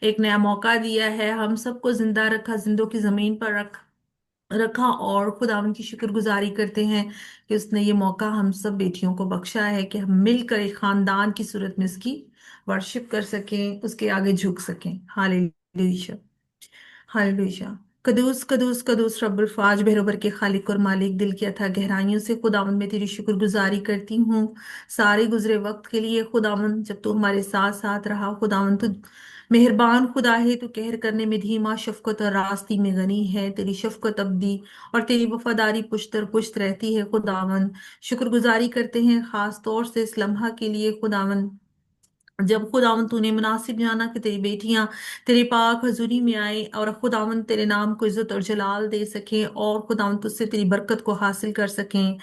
एक नया मौका दिया है, हम सबको जिंदा रखा, जिंदों की जमीन पर रखा। और खुदावन की शुक्रगुजारी करते हैं कि उसने ये मौका हम सब बेटियों को बख्शा है कि हम मिलकर एक खानदान की सूरत में उसकी वर्शिप कर सकें, उसके आगे झुक सकें। Hallelujah, hallelujah. कदूस कदूस कदूस रब्बुल फाज बहरोबर के खालिक और मालिक, दिल की अथाह गहराइयों से खुदावंद मैं तेरी शुक्रगुजारी करती हूँ सारे गुजरे वक्त के लिए। खुदावंद जब तू हमारे साथ साथ रहा, खुदावंद तू मेहरबान खुदा है, तू कहर करने में धीमा, शफकत और रास्ती में गनी है। तेरी शफकत अब्दी और तेरी वफादारी पुश्तर पुश्त रहती है। खुदावंद शुक्रगुजारी करते हैं खास तौर से इस लम्हा के लिए खुदावंद, जब खुदावन तूने मुनासिब जाना कि तेरी बेटियां तेरे पाक हजूरी में आए और खुदावन तेरे नाम को इज्जत और जलाल दे सकें, और खुदावन तुझसे तेरी बरकत को हासिल कर सकें।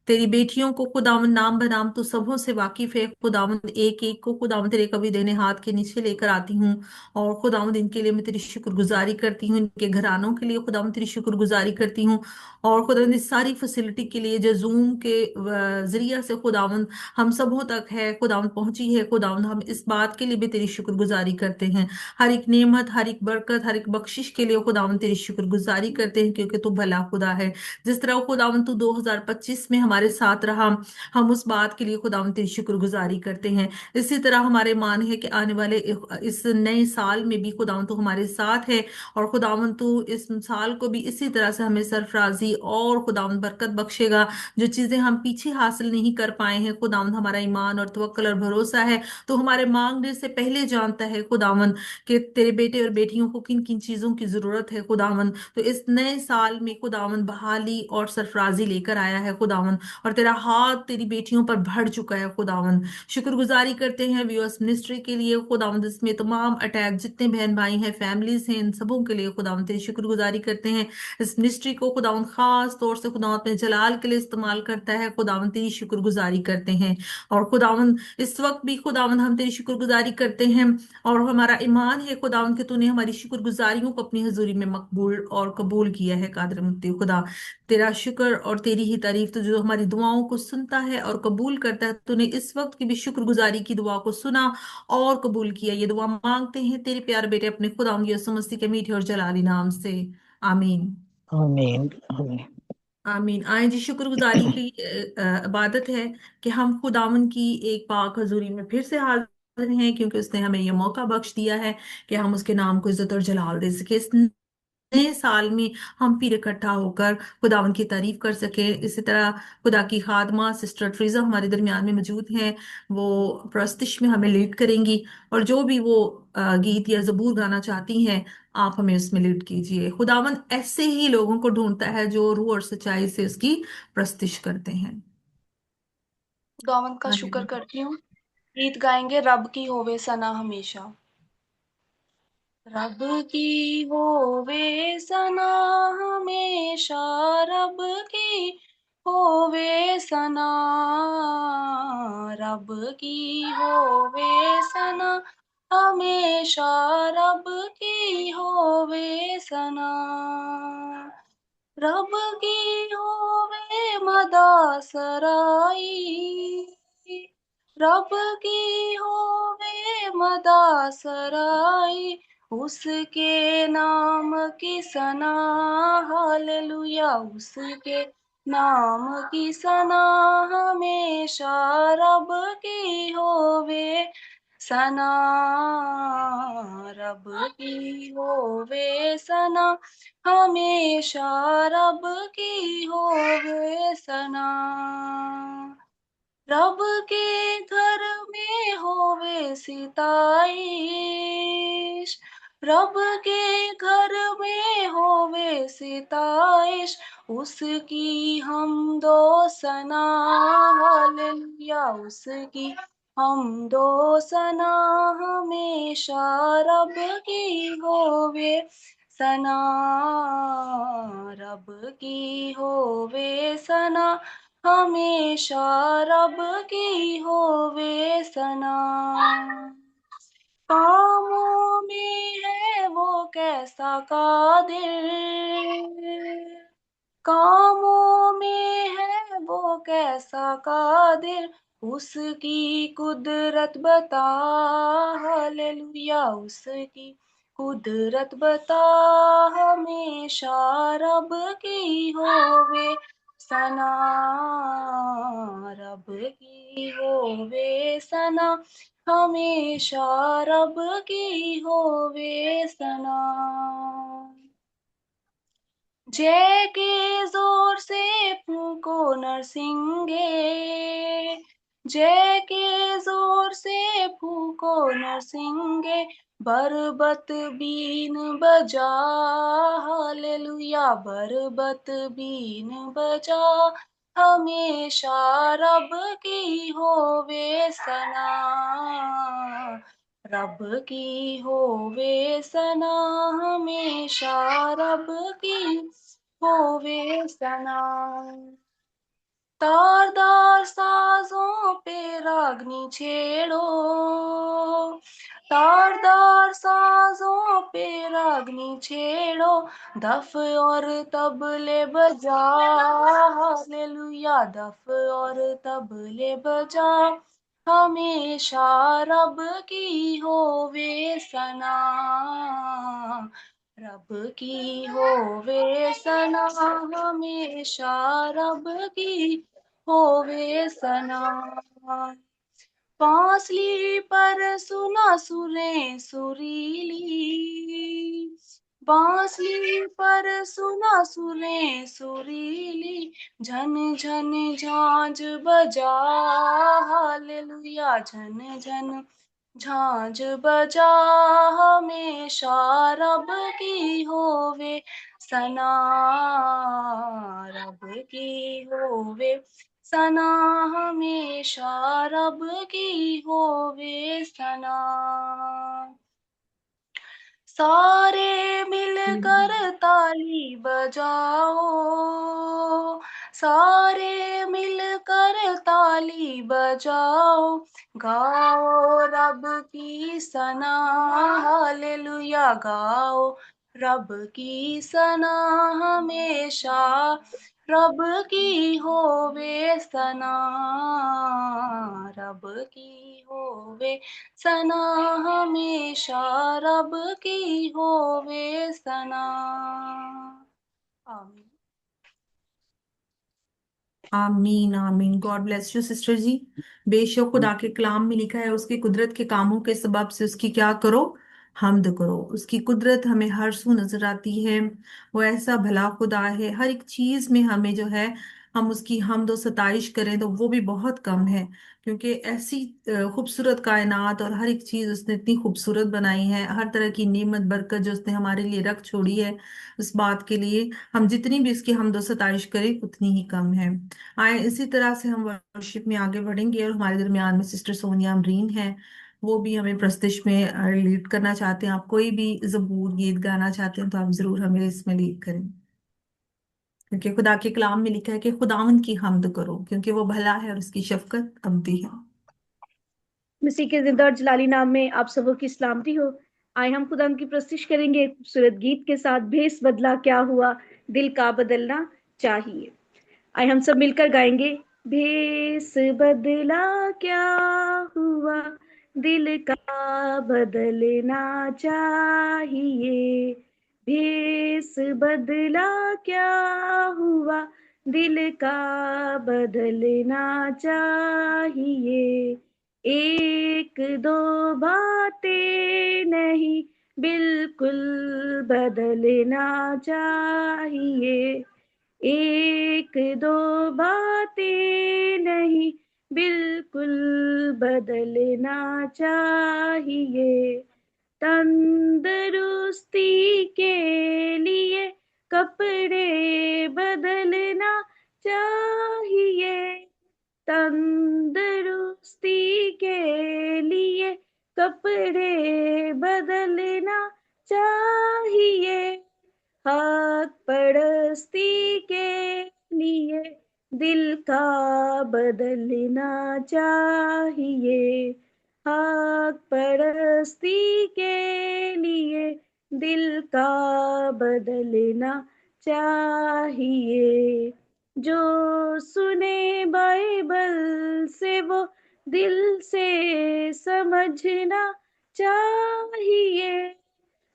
तेरी बेटियों को खुदावन नाम बनाम तू सबों से वाकिफ है। खुदावन एक एक को खुदावन तेरे कभी देने हाथ के नीचे लेकर आती हूँ, और खुदावन इनके लिए मैं तेरी शुक्रगुजारी करती हूँ, इनके घरानों के लिए खुदावन तेरी शुक्रगुजारी करती हूँ। और खुदावन इस सारी फैसिलिटी के लिए जो जूम के जरिया से खुदावन हम सबों तक है खुदावन पहुंची है, खुदावन हम इस बात के लिए भी तेरी शुक्रगुजारी करते हैं। हर एक नेमत, हर एक बरकत, हर एक बख्शिश के लिए खुदावन तेरी शुक्रगुजारी करते हैं, क्योंकि तू भला खुदा है। जिस तरह खुदावन तू 2025 में हमारे साथ रहा, हम उस बात के लिए खुदावन तेरी शुक्रगुजारी करते हैं। इसी तरह हमारे मान है कि आने वाले इस नए साल में भी खुदावन तू हमारे साथ है, और खुदावन तू इस साल को भी इसी तरह से हमें सरफराजी और खुदावन बरकत बख्शेगा। जो चीजें हम पीछे हासिल नहीं कर पाए हैं, खुदावंद हमारा ईमान और तवक्कल और भरोसा है, तो हमारे मांगने से पहले जानता है खुदावंद कि तेरे बेटे और बेटियों को किन किन चीजों की जरूरत है खुदावंद। तो इस नए साल में खुदावंद बहाली और सरफराजी लेकर आया है खुदावंद, और तेरा हाथ तेरी बेटियों पर बढ़ चुका है खुदावंद। शुक्रगुजारी करते हैं व्यूअर्स मिनिस्ट्री के लिए खुदावंद, इसमें तमाम अटैक जितने बहन भाई हैं, फैमिलीज हैं, इन सबों के लिए खुदावंद तेरी शुक्रगुजारी करते हैं। इस मिनिस्ट्री को खुदावंद खास तौर से खुदावंद अपने जलाल के लिए इस्तेमाल करता है, खुदावंद तेरी शुक्रगुजारी करते हैं। और खुदावंद इस वक्त भी खुदावंद हम तेरी शुक्रगुजारी करते हैं, और हमारा ईमान है खुदावंद कि तूने हमारी शुक्रगुजारियों को अपनी हजूरी में मकबूल और कबूल किया है। कादिर मुत्ती खुदा, तेरा शुक्र और तेरी ही तारीफ, तो जो हमारी दुआओं को सुनता है और कबूल करता है, तूने इस वक्त की भी शुक्रगुजारी की दुआ को सुना और कबूल किया। ये दुआ मांगते हैं तेरे प्यारे बेटे अपने खुदावंद यीशु मसीह के मीठे और जलाली नाम से, आमीन। आमीन आमीन। आमीन। आए जी, शुक्रगुजारी की इबादत है कि हम खुदावन की एक पाक हजूरी में फिर से हाजिर हैं, क्योंकि उसने हमें यह मौका बख्श दिया है कि हम उसके नाम को इज्जत और जलाल दे सके। इस नए साल में हम फिर इकट्ठा होकर खुदावन की तारीफ कर सके। इसी तरह खुदा की खादमा सिस्टर ट्रीजा हमारे दरमियान में मौजूद हैं, वो प्रस्तिश में हमें लीड करेंगी, और जो भी वो गीत या जबूर गाना चाहती हैं, आप हमें उसमें लीड कीजिए। खुदावन ऐसे ही लोगों को ढूंढता है जो रूह और सच्चाई से उसकी प्रस्तिश करते हैं। खुदावंद का शुक्र हालेलुया। करती हूँ। गीत गाएंगे, रब की होवे सना हमेशा। रब की होवे सना हमेशा, रब की होवे सना, रब की होवे सना हमेशा, रब की होवे सना। रब की होवे मदा सराई, रब की होवे मदा सराई, उसके नाम की सना, हालेलुया, उसके नाम की सना हमेशा, रब की होवे सना, रब की होवे सना हमेशा, रब की होवे सना। रब के घर में होवे सिताइश, रब के घर में होवे सिताइश, उसकी हम दो सना, हालेलुया, उसकी हम दो सना हमेशा, रब की होवे सना, रब की होवे सना हमेशा, रब की होवे सना। कामों में है वो कैसा कादिर, कामों में है वो कैसा कादिर, उसकी कुदरत बता, हालेलुया, उसकी कुदरत बता, हमेशा रब की होवे सना, रब की होवे सना, हमेशा रब की होवे सना। जय के जोर से फूंको नरसिंगे, जय के जोर से फूंको नरसिंगे, बरबत बीन बजा, हालेलुया, बरबत बीन बजा, हमेशा रब की होवे सना, रब की होवे सना, हमेशा रब की होवे सना। तारदार साजों पे रागनी छेड़ो, तारदार साजों पे रागनी छेड़ो, दफ और तबले बजा, हालेलुया, दफ और तबले बजा, हमेशा रब की होवे सना, रब की होवे सना, हमेशा रब की होवे सना। बांसुरी पर सुना सुरें सुरीली, बांसुरी पर सुना सुरें सुरीली, झन झन झांझ बजा, हालेलुया, झन झन झांझ बजा, हमेशा रब की होवे सना, रब की होवे सना, हमेशा रब की होवे सना। सारे मिलकर ताली बजाओ, सारे मिलकर ताली बजाओ, गाओ रब की सना, हालेलुया, गाओ रब की सना, हमेशा रब की होवे सना, रब की होवे सना, हमेशा रब की होवे सना। आमीन। आमीन आमीन। गॉड ब्लेस यू सिस्टर जी। बेशक खुदा के कलाम में लिखा है, उसकी कुदरत के कामों के सबब से उसकी क्या करो, हमद करो। उसकी कुदरत हमें हर सू नजर आती है। वो ऐसा भला खुदा है, हर एक चीज में हमें जो है, हम उसकी हमद व सताइश करें तो वो भी बहुत कम है। क्योंकि ऐसी खूबसूरत कायनात और हर एक चीज उसने इतनी खूबसूरत बनाई है, हर तरह की नेमत बरकत जो उसने हमारे लिए रख छोड़ी है, उस बात के लिए हम जितनी भी उसकी हमद व सताइश करें उतनी ही कम है। आए इसी तरह से हम वर्शिप में आगे बढ़ेंगे, और हमारे दरमियान में सिस्टर सोनिया अमरीन है। वो भी हमें प्रस्तुति में लीड करना चाहते हैं। आप कोई भी जबूर गीत गाना चाहते हैं तो आप जरूर हमें इसमें लीड करें। क्योंकि खुदा के कलाम में लिखा है कि खुदावंद की हमद करो, क्योंकि वो भला है और उसकी शफकत अबदी है। मसीह के जिंदा और जलाली नाम में आप सबों की सलामती हो। आए हम खुदा की प्रस्तुति करेंगे एक खूबसूरत गीत के साथ, भेस बदला क्या हुआ, दिल का बदलना चाहिए। आए हम सब मिलकर गाएंगे। भेस बदला क्या हुआ, दिल का बदलना चाहिए। भेस बदला क्या हुआ, दिल का बदलना चाहिए। एक दो बातें नहीं, बिल्कुल बदलना चाहिए। एक दो बातें नहीं, बिल्कुल बदलना चाहिए। तंदुरुस्ती के लिए कपड़े बदलना चाहिए। तंदुरुस्ती के लिए कपड़े बदलना चाहिए। हक परस्ती के लिए दिल का बदलना चाहिए। हक परस्ती के लिए दिल का बदलना चाहिए। जो सुने बाइबल से वो दिल से समझना चाहिए।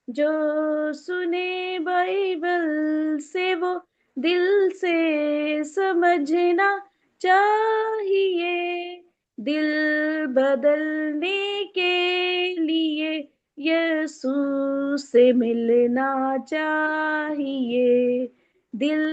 जो सुने बाइबल से वो दिल से समझना चाहिए। दिल बदलने के लिए यीशु से मिलना चाहिए। दिल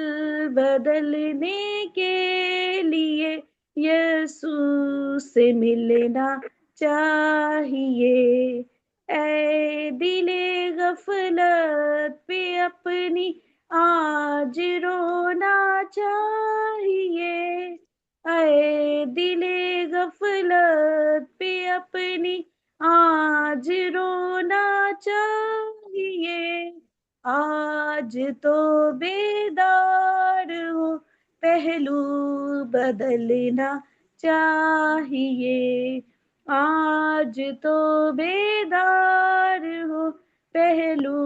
बदलने के लिए यीशु से मिलना चाहिए। ऐ दिले गफलत पे अपनी आज रोना चाहिए। ऐ दिले गफलत पे अपनी आज रोना चाहिए। आज तो बेदार हो, पहलू बदलना चाहिए। आज तो बेदार हो, पहलू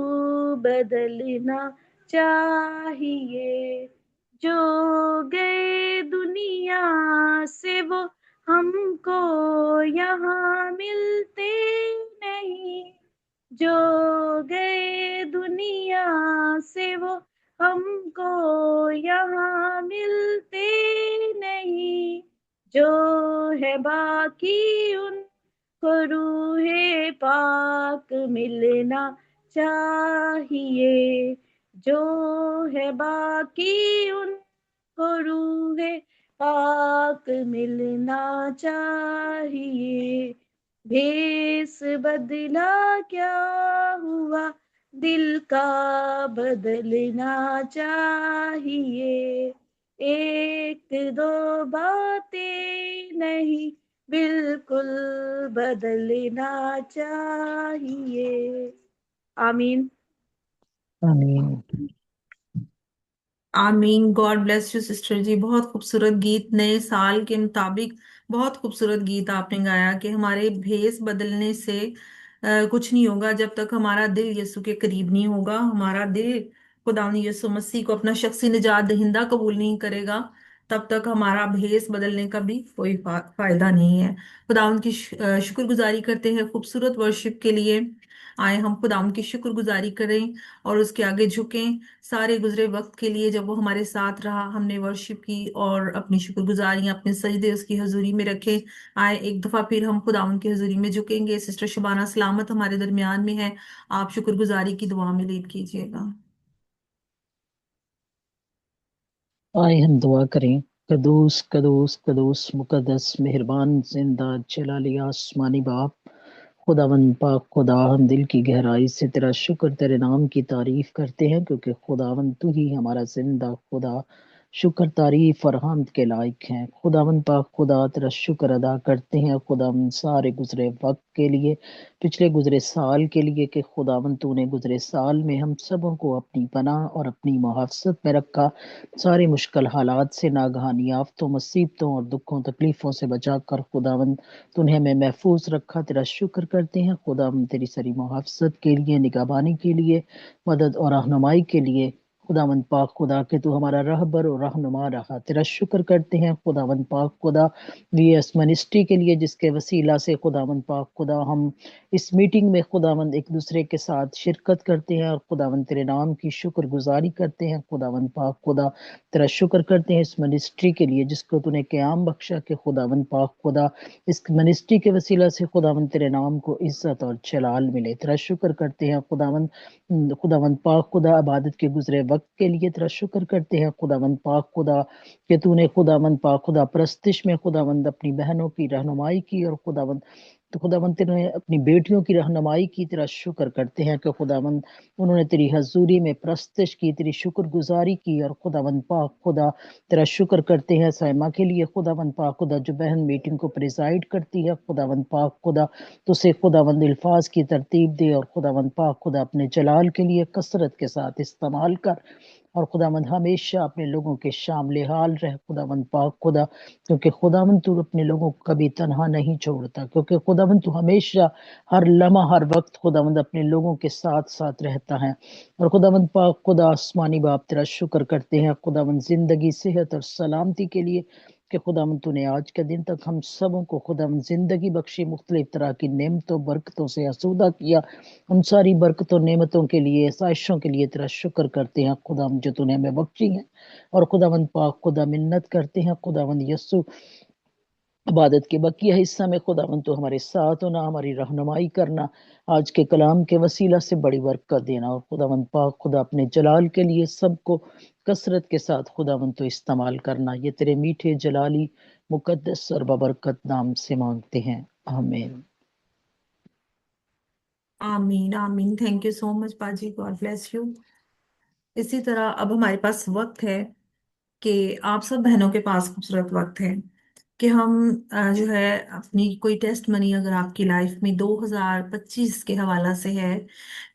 बदलना चाहिए। जो गए दुनिया से वो हमको यहाँ मिलते नहीं। जो गए दुनिया से वो हमको यहाँ मिलते नहीं। जो है बाकी उनको रूहे पाक मिलना चाहिए। जो है बाकी उनको रूहे पाक मिलना चाहिए। भेस बदला क्या हुआ, दिल का बदलना चाहिए। एक दो बातें नहीं, बिल्कुल बदलना चाहिए। आमीन। आमीन। आमीन। गॉड ब्लेस यू सिस्टर जी, बहुत खूबसूरत गीत, नए साल के मुताबिक बहुत खूबसूरत गीत आपने गाया कि हमारे भेस बदलने से कुछ नहीं होगा जब तक हमारा दिल यीशु के करीब नहीं होगा। हमारा दिल खुदा यीशु मसीह को अपना शख्सी निजात दहिंदा कबूल नहीं करेगा, तब तक हमारा भेस बदलने का भी कोई फायदा नहीं है। खुदा उनकी शुक्रगुजारी करते हैं खूबसूरत वर्शिप के लिए। आए हम खुदा उनकी शुक्रगुजारी करें और उसके आगे झुकें सारे गुजरे वक्त के लिए, जब वो हमारे साथ रहा, हमने वर्शिप की और अपनी शुक्रगुजारियां अपने सजदे उसकी हजूरी में रखे। आए एक दफा फिर हम खुदा उनकी हजूरी में झुकेंगे। सिस्टर शबाना सलामत हमारे दरमियान में है, आप शुक्रगुजारी की दुआ में लीड कीजिएगा। आए हम दुआ करें। कदूस कदूस कदूस मुकद्दस मेहरबान जिंदा जलाली आसमानी बाप, खुदावन पाक खुदा, हम दिल की गहराई से तेरा शुक्र तेरे नाम की तारीफ करते हैं, क्योंकि खुदावन तू ही हमारा जिंदा खुदा शुक्र तारीफ और हमद के लायक हैं। खुदावन पाक खुदा तेरा शुक्र अदा करते हैं खुदावन सारे गुजरे वक्त के लिए, पिछले गुजरे साल के लिए, कि खुदावन तूने गुजरे साल में हम सबों को अपनी पनाह और अपनी मुहाफ़ज़त में रखा। सारे मुश्किल हालात से, नागहानी आफतों, मुसीबतों और दुखों तकलीफ़ों से बचा कर खुदावन तूने हमें महफूज रखा। तेरा शुक्र करते हैं खुदावन तेरी सारी मुहाफ़ज़त के लिए, निगहबानी के लिए, मदद और रहनुमाई के लिए। खुदावन पाक खुदा के तू हमारा रहबर और रहनुमा रहा। तेरा शुक्र करते हैं खुदावन पाक खुदा वीएस मिनिस्ट्री के लिए, जिसके वसीला से खुदावन पाक खुदा हम इस मीटिंग में खुदावंद एक दूसरे के साथ शिरकत करते हैं और खुदावंद तेरे नाम की शुक्रगुजारी करते हैं। खुदावंद पाक खुदा तेरा शुक्र करते हैं इस मिनिस्ट्री के लिए जिसको तूने क़याम बख्शा, के खुदावंद पाक खुदा इस मिनिस्ट्री के वसीला से खुदावंद तेरे नाम को इज्जत और जलाल मिले। तेरा शुक्र करते हैं खुदावंद पाक खुदा इबादत के गुजरे वक्त के लिए। तेरा शुक्र करते हैं खुदावंद पाक खुदा कि तूने खुदावंद पाक खुदा प्रस्तिश में खुदावंद अपनी बहनों की रहनुमाई की, और खुदावंद तो खुदावंद तेरे अपनी बेटियों की रहनुमाई की। तेरा शुक्र करते हैं कि खुदावंद उन्होंने तेरी हजूरी में प्रस्तिश की, तेरी शुक्रगुजारी की। और खुदावंद पाक खुदा तेरा शुक्र करते हैं साइमा के लिए। खुदावंद पाक खुदा जो बहन मीटिंग को प्रिजाइड करती है, खुदावंद पाक खुदा तो उसे खुदावंद अल्फाज की तरतीब दे, और खुदावंद पाक खुदा अपने जलाल के लिए कसरत के साथ इस्तेमाल कर। और खुदावंद हमेशा अपने लोगों के शामिल हाल रहे खुदावंद पाक खुदा, क्योंकि खुदावंद तू अपने लोगों को कभी तनहा नहीं छोड़ता, क्योंकि खुदावंद तू हमेशा हर लम्हा हर वक्त खुदावंद अपने लोगों के साथ साथ रहता है। और खुदावंद पाक खुदा आसमानी बाप तेरा शुक्र करते हैं खुदावंद जिंदगी सेहत और सलामती के लिए कि खुदावंद तूने आज के दिन तक हम सबों को खुदावंद जिंदगी बख्शी, मुख्तलिफ तरह की नेमतों बरकतों से आसूदा किया। उन सारी बरकतों नेमतों के लिए, आसाइशों के लिए तेरा शुक्र करते हैं खुदावंद जो तूने हमें बख्शी है। और खुदावंद पाक खुदा मिन्नत करते हैं खुदावंद यस्सु इबादत के बकिया हिस्सा में खुदावंद तो हमारे साथ होना, हमारी रहनुमाई करना, आज के कलाम के वसीला से बड़ी बरकत देना। और खुदावंद पाक खुदा अपने जलाल के लिए सबको कसरत के साथ खुदावंद तो इस्तेमाल करना, ये तेरे मीठे जलाली मुकद्दस और बबरकत नाम से मांगते हैं, आमीन। आमीन आमीन। थैंक यू सो मच पाजी, गॉड ब्लेस यू। इसी तरह अब हमारे पास वक्त है कि आप सब बहनों के पास खूबसूरत वक्त है कि हम जो है अपनी कोई टेस्ट मनी अगर आपकी लाइफ में 2025 के हवाला से है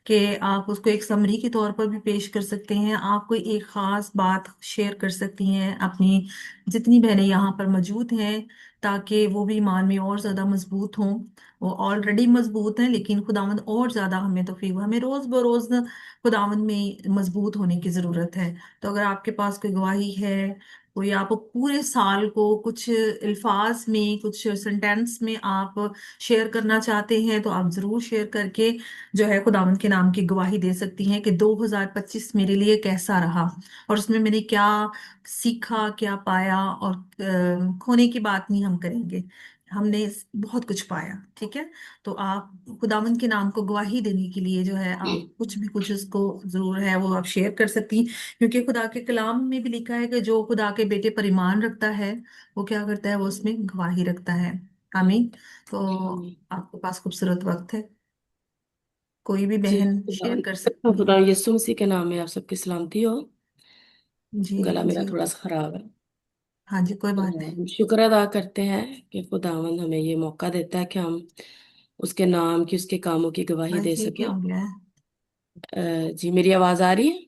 कि आप उसको एक समरी के तौर पर भी पेश कर सकते हैं। आप कोई एक खास बात शेयर कर सकती हैं अपनी जितनी बहनें यहाँ पर मौजूद हैं, ताकि वो भी ईमान में और ज़्यादा मजबूत हों। वो ऑलरेडी मजबूत हैं, लेकिन खुदावंद और ज़्यादा हमें तौफीक, हमें रोज़ बरोज़ खुदावंद में मजबूत होने की ज़रूरत है। तो अगर आपके पास कोई गवाही है, कोई आप पूरे साल को कुछ अल्फाज में, कुछ सेंटेंस में आप शेयर करना चाहते हैं, तो आप जरूर शेयर करके जो है खुदावंद के नाम की गवाही दे सकती हैं कि 2025 मेरे लिए कैसा रहा और उसमें मैंने क्या सीखा, क्या पाया। और खोने की बात नहीं हम करेंगे, हमने बहुत कुछ पाया। ठीक है, तो आप खुदावंद के नाम को गवाही देने के लिए जो है आप कुछ भी कुछ उसको जरूर है वो आप शेयर कर सकती हैं, क्योंकि खुदा के कलाम में भी लिखा है कि जो खुदा के बेटे पर ईमान रखता है वो क्या करता है, वो उसमें गवाही रखता है। आमीन। तो आपके पास खूबसूरत वक्त है, कोई भी जी, बहन शेयर कर सकती है। खुदा यीशु मसीह के नाम में आप सबकी सलामती हो। जी गला मेरा जी। थोड़ा सा खराब है। हाँ जी, कोई तो बात नहीं। हम शुक्र अदा करते हैं कि खुदावंद हमें ये मौका देता है कि हम उसके नाम की, उसके कामों की गवाही दे बस ये क्या सके। हो गया है। जी, मेरी आवाज आ रही है?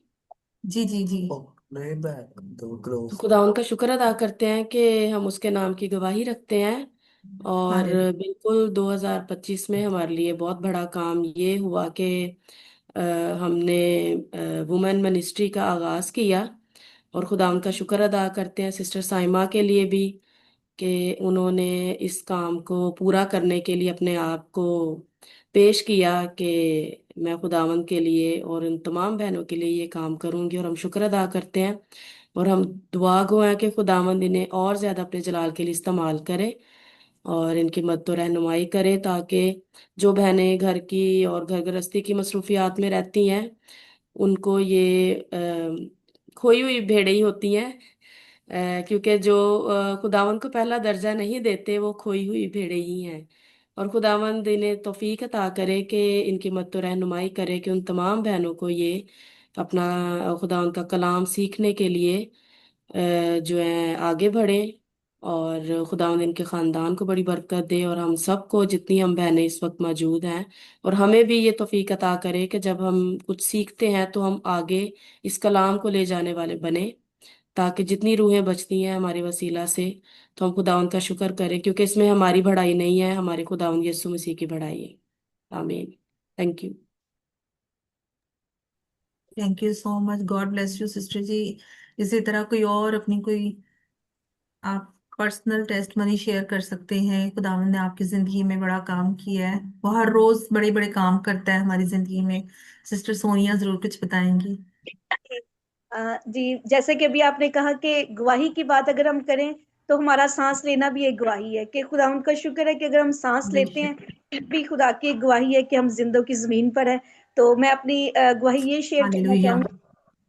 जी जी जी। तो खुदावंद का शुक्र अदा करते हैं कि हम उसके नाम की गवाही रखते हैं। और हालेलुया। बिल्कुल 2025 में हमारे लिए बहुत बड़ा काम ये हुआ कि अ, हमने वुमेन मिनिस्ट्री का आगाज किया। और खुदा उनका शुक्र अदा करते हैं सिस्टर साइमा के लिए भी कि उन्होंने इस काम को पूरा करने के लिए अपने आप को पेश किया कि मैं खुदावंद के लिए और उन तमाम बहनों के लिए ये काम करूंगी। और हम शुक्र अदा करते हैं और हम दुआ गो हैं कि खुदावंद इन्हें और ज़्यादा अपने जलाल के लिए इस्तेमाल करे और इनकी मदद और रहनुमाई करे, ताकि जो बहनें घर की और घर गृहस्थी की मसरूफियात में रहती हैं उनको ये खोई हुई भेड़ें ही होती हैं। क्योंकि जो खुदावंद को पहला दर्जा नहीं देते वो खोई हुई भेड़ें ही हैं। और खुदावंद इन्हें तौफीक अता करे कि इनकी मदद और रहनुमाई करे कि उन तमाम बहनों को ये अपना खुदावंद का कलाम सीखने के लिए जो है आगे बढ़े। और खुदावंद इनके ख़ानदान को बड़ी बरकत दे और हम सबको, जितनी हम बहनें इस वक्त मौजूद हैं, और हमें भी ये तौफीक अता करे कि जब हम कुछ सीखते हैं तो हम आगे इस कलाम को ले जाने वाले बने, ताकि जितनी रूहें बचती हैं हमारे वसीला से तो हम खुदावंद का शुक्र करें, क्योंकि इसमें हमारी बढ़ाई नहीं है, हमारे खुदावंद यीशु मसीह की बढ़ाई है। आमीन। Thank you. Thank you so much, God bless you sister ji. इसी तरह कोई और अपनी कोई आप पर्सनल टेस्ट मनी शेयर कर सकते हैं। खुदावंद ने आपकी जिंदगी में बड़ा काम किया है, वो हर रोज बड़े बड़े काम करता है हमारी जिंदगी में। सिस्टर सोनिया जरूर कुछ बताएंगी। जी, जैसे कि अभी आपने कहा कि गवाही की बात अगर हम करें तो हमारा सांस लेना भी एक गवाही है कि खुदा उनका शुक्र है कि अगर हम सांस लेते हैं बेशक। फिर भी खुदा की एक गवाही है कि हम जिंदों की जमीन पर है। तो मैं अपनी गवाही ये शेयर करना हालेलुया। चाहूंगी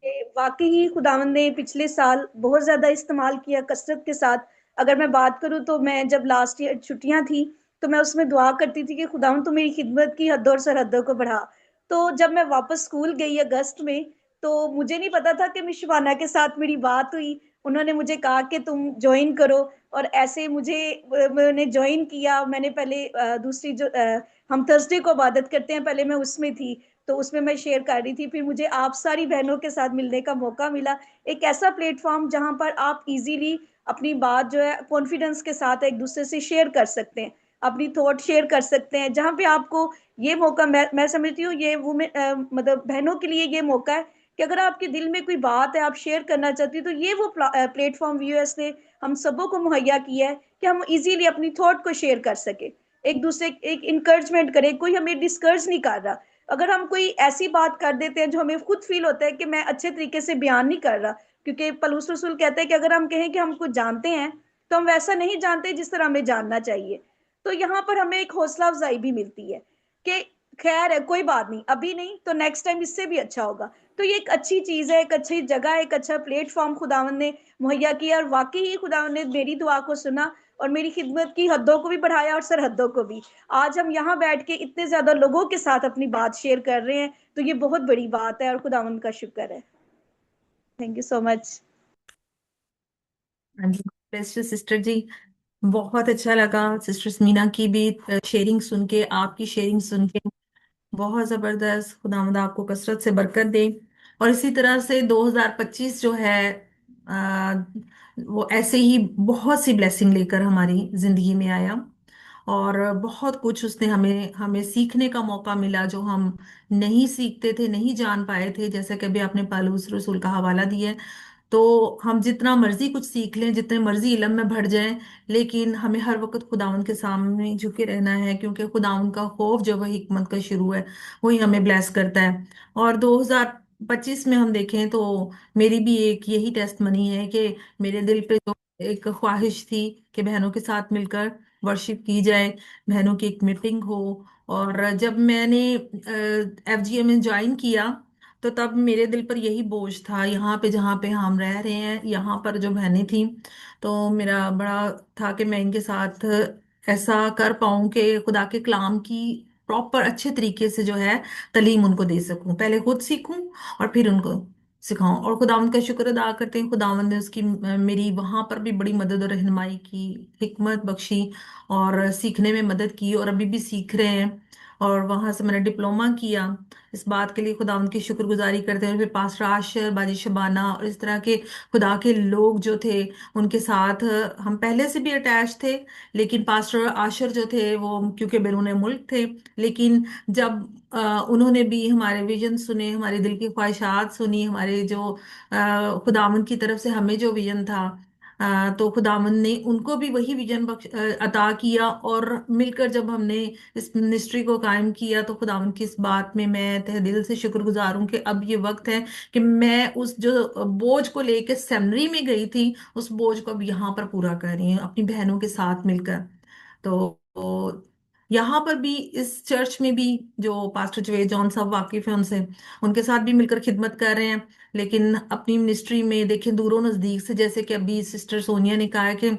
कि वाकई ही खुदावंद ने पिछले साल बहुत ज्यादा इस्तेमाल किया कसरत के साथ। अगर मैं बात करूं तो मैं जब लास्ट ईयर छुट्टियां थी तो मैं उसमें दुआ करती थी कि खुदावंद तो मेरी खिदमत की हद और सरहदों को बढ़ा। तो जब मैं वापस स्कूल गई अगस्त में तो मुझे नहीं पता था कि मिशवाना के साथ मेरी बात हुई। उन्होंने मुझे कहा कि तुम ज्वाइन करो और ऐसे मैंने ज्वाइन किया। मैंने पहले दूसरी जो हम थर्सडे को इबादत करते हैं, पहले मैं उसमें थी। तो उसमें मैं शेयर कर रही थी। फिर मुझे आप सारी बहनों के साथ मिलने का मौका मिला, एक ऐसा प्लेटफॉर्म जहां पर आप इजीली अपनी बात जो है कॉन्फिडेंस के साथ एक दूसरे से शेयर कर सकते हैं, अपनी थॉट शेयर कर सकते हैं, जहां पे आपको ये मौका, मैं समझती हूँ ये वुमेन मतलब बहनों के लिए ये मौका है कि अगर आपके दिल में कोई बात है आप शेयर करना चाहती है, तो ये वो प्लेटफॉर्म यूएस ने हम सबों को मुहैया किया है कि हम इजीली अपनी थॉट को शेयर कर सके, एक दूसरे एक इंकरेजमेंट करें, कोई हमें डिस्करेज नहीं कर रहा। अगर हम कोई ऐसी बात कर देते हैं जो हमें खुद फील होता है कि मैं अच्छे तरीके से बयान नहीं कर रहा, क्योंकि पलूस रसूल कहते हैं कि अगर हम कहें कि हम कुछ जानते हैं तो हम वैसा नहीं जानते जिस तरह हमें जानना चाहिए। तो यहाँ पर हमें एक हौसला अफजाई भी मिलती है कि खैर है, कोई बात नहीं, अभी नहीं तो नेक्स्ट टाइम इससे भी अच्छा होगा। तो ये एक अच्छी चीज है, एक अच्छी जगह है, एक अच्छा प्लेटफॉर्म खुदावन ने मुहैया किया, और वाकई ही खुदावन ने मेरी दुआ को सुना और मेरी खिदमत की हदों को भी बढ़ाया और सरहदों को भी। आज हम यहाँ बैठ के इतने ज्यादा लोगों के साथ अपनी बात शेयर कर रहे हैं, तो ये बहुत बड़ी बात है और खुदावन का शुक्र है। Thank you so much. हाँ जी, बेस्ट सिस्टर जी, बहुत अच्छा लगा सिस्टर मीना की भी शेयरिंग सुन के, आपकी शेयरिंग सुन के। बहुत जबरदस्त, खुदावंद आपको कसरत से बरकत दे। और इसी तरह से 2025 जो है आ, वो ऐसे ही बहुत सी ब्लेसिंग लेकर हमारी जिंदगी में आया, और बहुत कुछ उसने हमें हमें सीखने का मौका मिला जो हम नहीं सीखते थे, नहीं जान पाए थे। जैसे कि अभी आपने पालूस रसूल का हवाला दिया है, तो हम जितना मर्जी कुछ सीख लें, जितने मर्जी इल्म में बढ़ जाएं, लेकिन हमें हर वक्त खुदावंद के सामने झुके रहना है, क्योंकि खुदावंद का खौफ जो वह हिकमत का शुरू है, वही हमें ब्लेस करता है। और 2025 में हम देखें तो मेरी भी एक यही टेस्ट मनी है कि मेरे दिल पे जो एक ख्वाहिश थी कि बहनों के साथ मिलकर वर्शिप की जाए, बहनों की एक मीटिंग हो। और जब मैंने FGM में ज्वाइन किया, तो तब मेरे दिल पर यही बोझ था, यहाँ पे जहाँ पे हम रह रहे हैं, यहाँ पर जो बहनें थी, तो मेरा बड़ा था कि मैं इनके साथ ऐसा कर पाऊं कि खुदा के कलाम की प्रॉपर अच्छे तरीके से जो है तालीम उनको दे सकूं, पहले खुद सीखूं और फिर उनको सिखाऊं। और खुदावंद का शुक्र अदा करते हैं, खुदावंद ने उसकी मेरी वहां पर भी बड़ी मदद और रहनुमाई की, हिकमत बख्शी और सीखने में मदद की, और अभी भी सीख रहे हैं। और वहां से मैंने डिप्लोमा किया। इस बात के लिए खुदा उनकी शुक्रगुजारी करते हैं। फिर पास्टर आशर, बाजी शबाना और इस तरह के खुदा के लोग जो थे, उनके साथ हम पहले से भी अटैच थे। लेकिन पास्टर आशर जो थे वो क्योंकि बैरून मुल्क थे, लेकिन जब उन्होंने भी हमारे विजन सुने, हमारे दिल की ख्वाहिशात सुनी, हमारे जो खुदावन की तरफ से हमें जो विजन था, तो खुदावन ने उनको भी वही विजन अता किया। और मिलकर जब हमने इस मिनिस्ट्री को कायम किया, तो खुदावन की इस बात में मैं तहे दिल से शुक्रगुजार हूँ कि अब ये वक्त है कि मैं उस जो बोझ को लेकर सेमिनरी में गई थी, उस बोझ को अब यहाँ पर पूरा कर रही हूँ अपनी बहनों के साथ मिलकर। तो यहाँ पर भी इस चर्च में भी जो पास्टर जवेद जॉन साहब वाकिफ हैं उनसे, उनके साथ भी मिलकर खिदमत कर रहे हैं। लेकिन अपनी मिनिस्ट्री में देखें दूरों नजदीक से, जैसे कि अभी सिस्टर सोनिया ने कहा है कि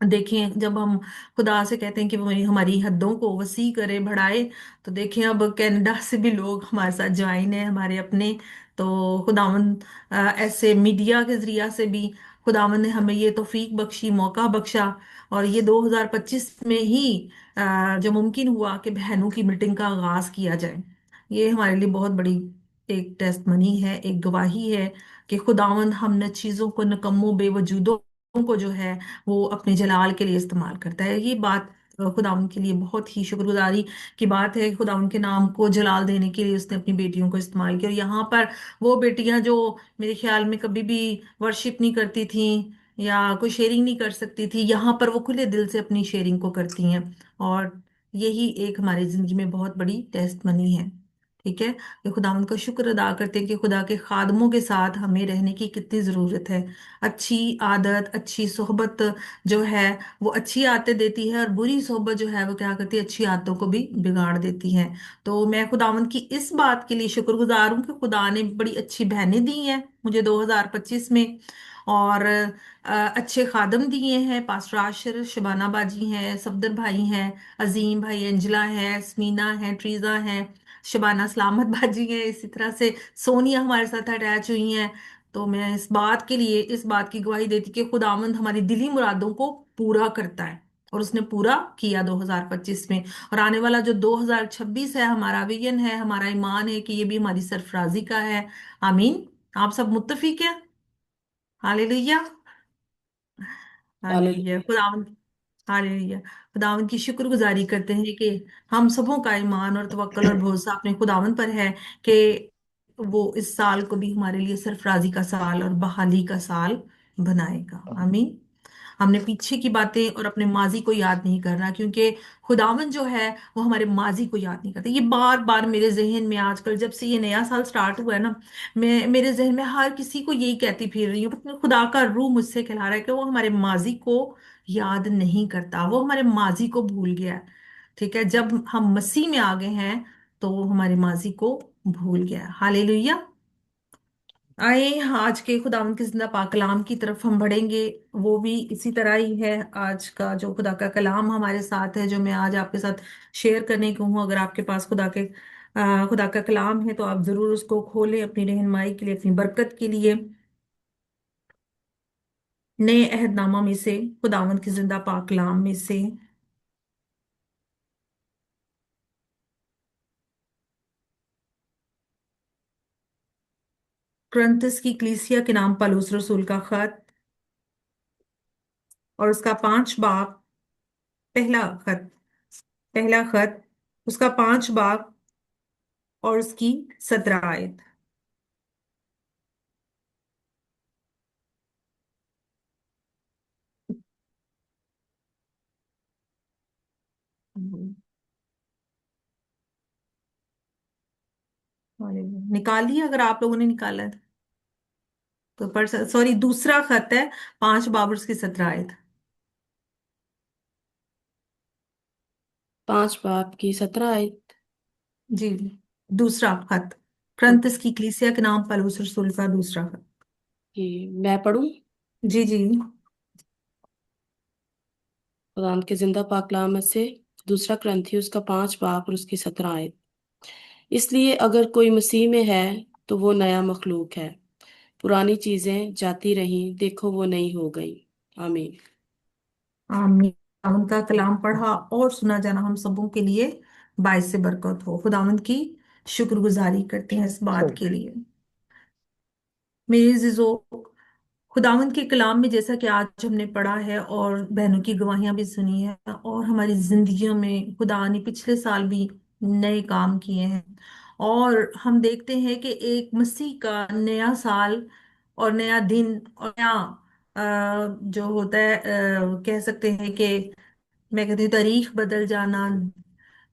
देखें जब हम खुदा से कहते हैं कि वो हमारी हद्दों को वसी करे, बढ़ाए, तो देखें अब कनाडा से भी लोग हमारे साथ ज्वाइन है, हमारे अपने। तो खुदावन ऐसे मीडिया के जरिया से भी खुदावन ने हमें ये तौफीक बख्शी, मौका बख्शा। और ये 2025 में ही जो मुमकिन हुआ कि बहनों की मीटिंग का आगाज किया जाए, ये हमारे लिए बहुत बड़ी एक टेस्ट मनी है, एक गवाही है कि खुदावन हम न चीजों को, नकम्मों बेवजूदों को जो है वो अपने जलाल के लिए इस्तेमाल करता है। ये बात खुदावन के लिए बहुत ही शुक्रगुजारी की बात है। खुदावन के नाम को जलाल देने के लिए उसने अपनी बेटियों को इस्तेमाल किया। और यहाँ पर वो बेटियां जो मेरे ख्याल में कभी भी वर्शिप नहीं करती थी या कोई शेयरिंग नहीं कर सकती थी, यहाँ पर वो खुले दिल से अपनी शेयरिंग को करती हैं। और यही एक हमारी जिंदगी में बहुत बड़ी टेस्ट मनी है। ठीक है, कि खुदावंद का शुक्र अदा करते हैं कि खुदा के खादमों के साथ हमें रहने की कितनी ज़रूरत है। अच्छी आदत, अच्छी सोहबत जो है वो अच्छी आदतें देती है, और बुरी सोहबत जो है वो क्या करती है, अच्छी आदतों को भी बिगाड़ देती है। तो मैं खुदावंद की इस बात के लिए शुक्रगुजार हूँ कि खुदा ने बड़ी अच्छी बहनें दी हैं मुझे 2025 में, और अच्छे खादम दिए हैं। पास्टर आशिर, शबाना बाजी हैं, सफदर भाई हैं, अजीम भाई, एंजला है, स्मीना है, ट्रीजा है, शबाना सलामत बाजी है, इसी तरह से सोनिया हमारे साथ अटैच हुई हैं। तो मैं इस बात के लिए इस बात की गवाही देती कि खुदावंद हमारी दिली मुरादों को पूरा करता है। और उसने पूरा किया 2025 में। और आने वाला जो 2026 है, हमारा विजन है, हमारा ईमान है कि ये भी हमारी सरफराजी का है। आमीन। आप सब मुत्तफिक है? हालेलुया। हालेलुया। हालेलुया। खुदावंद हालेलुया। खुदावंद की शुक्रगुजारी करते हैं कि हम सबों का ईमान और तवक्कल और भरोसा अपने खुदावंद पर है कि वो इस साल को भी हमारे लिए सरफराजी का साल और बहाली का साल बनाएगा। आमीन। हमने पीछे की बातें और अपने माजी को याद नहीं करना, क्योंकि खुदावन जो है वो हमारे माजी को याद नहीं करता। ये बार बार मेरे जहन में, आजकल जब से ये नया साल स्टार्ट हुआ है ना, मैं मेरे जहन में हर किसी को यही कहती फिर रही हूँ, पता नहीं खुदा का रूह मुझसे कहला रहा है कि वो हमारे माजी को याद नहीं करता, वो हमारे माजी को भूल गया है। ठीक है, जब हम मसीह में आ गए हैं तो वो हमारे माजी को भूल गया है। हालेलुया। आए आज के खुदावंद के जिंदा पाक कलाम की तरफ हम बढ़ेंगे। वो भी इसी तरह ही है। आज का जो खुदा का कलाम हमारे साथ है, जो मैं आज आपके साथ शेयर करने को हूँ, अगर आपके पास खुदा का कलाम है तो आप जरूर उसको खोलें अपनी रहनुमाई के लिए, अपनी बरकत के लिए। नए अहदनामा में से, खुदावंद के जिंदा पाक कलाम में से, कुरिन्थुस की कलीसिया के नाम पौलुस रसूल का खत, और उसका 5 बाब, पहला खत, पहला खत, उसका 5 बाब और उसकी 17 आयत। निकाल लिया अगर आप लोगों ने निकाला है तो। पर सॉरी, दूसरा खत है, 5 बाब और उसकी 17 आयत। 5 बाप की 17 आयत। जी, दूसरा खत, कुरिन्थुस की कलीसिया के नाम पौलुस रसूल का दूसरा खत। कि मैं पढ़ूं? जी जी। खुदावंद के जिंदा पाक कलाम में से दूसरा कुरिन्थियुस का 5 बाप और उसकी 17 आयत। इसलिए अगर कोई मसीह में है तो वो नया मखलूक है, पुरानी चीजें जाती रहीं, देखो वो नई हो गई। आमीन। आमीन। उनका कलाम पढ़ा और सुना जाना हम सबों के लिए बाइस से बरकत हो। खुदावंद की शुक्रगुजारी करते हैं इस बात के लिए। मेरे जिजो, खुदावंद के कलाम में जैसा कि आज हमने पढ़ा है और बहनों की गवाहियां भी सुनी है, और हमारी जिंदगियों में खुदा ने पिछले साल भी नए काम किए हैं, और हम देखते हैं कि एक मसीह का नया साल और नया दिन और नया जो होता है, कह सकते हैं कि मैं कहती हूँ तारीख बदल जाना,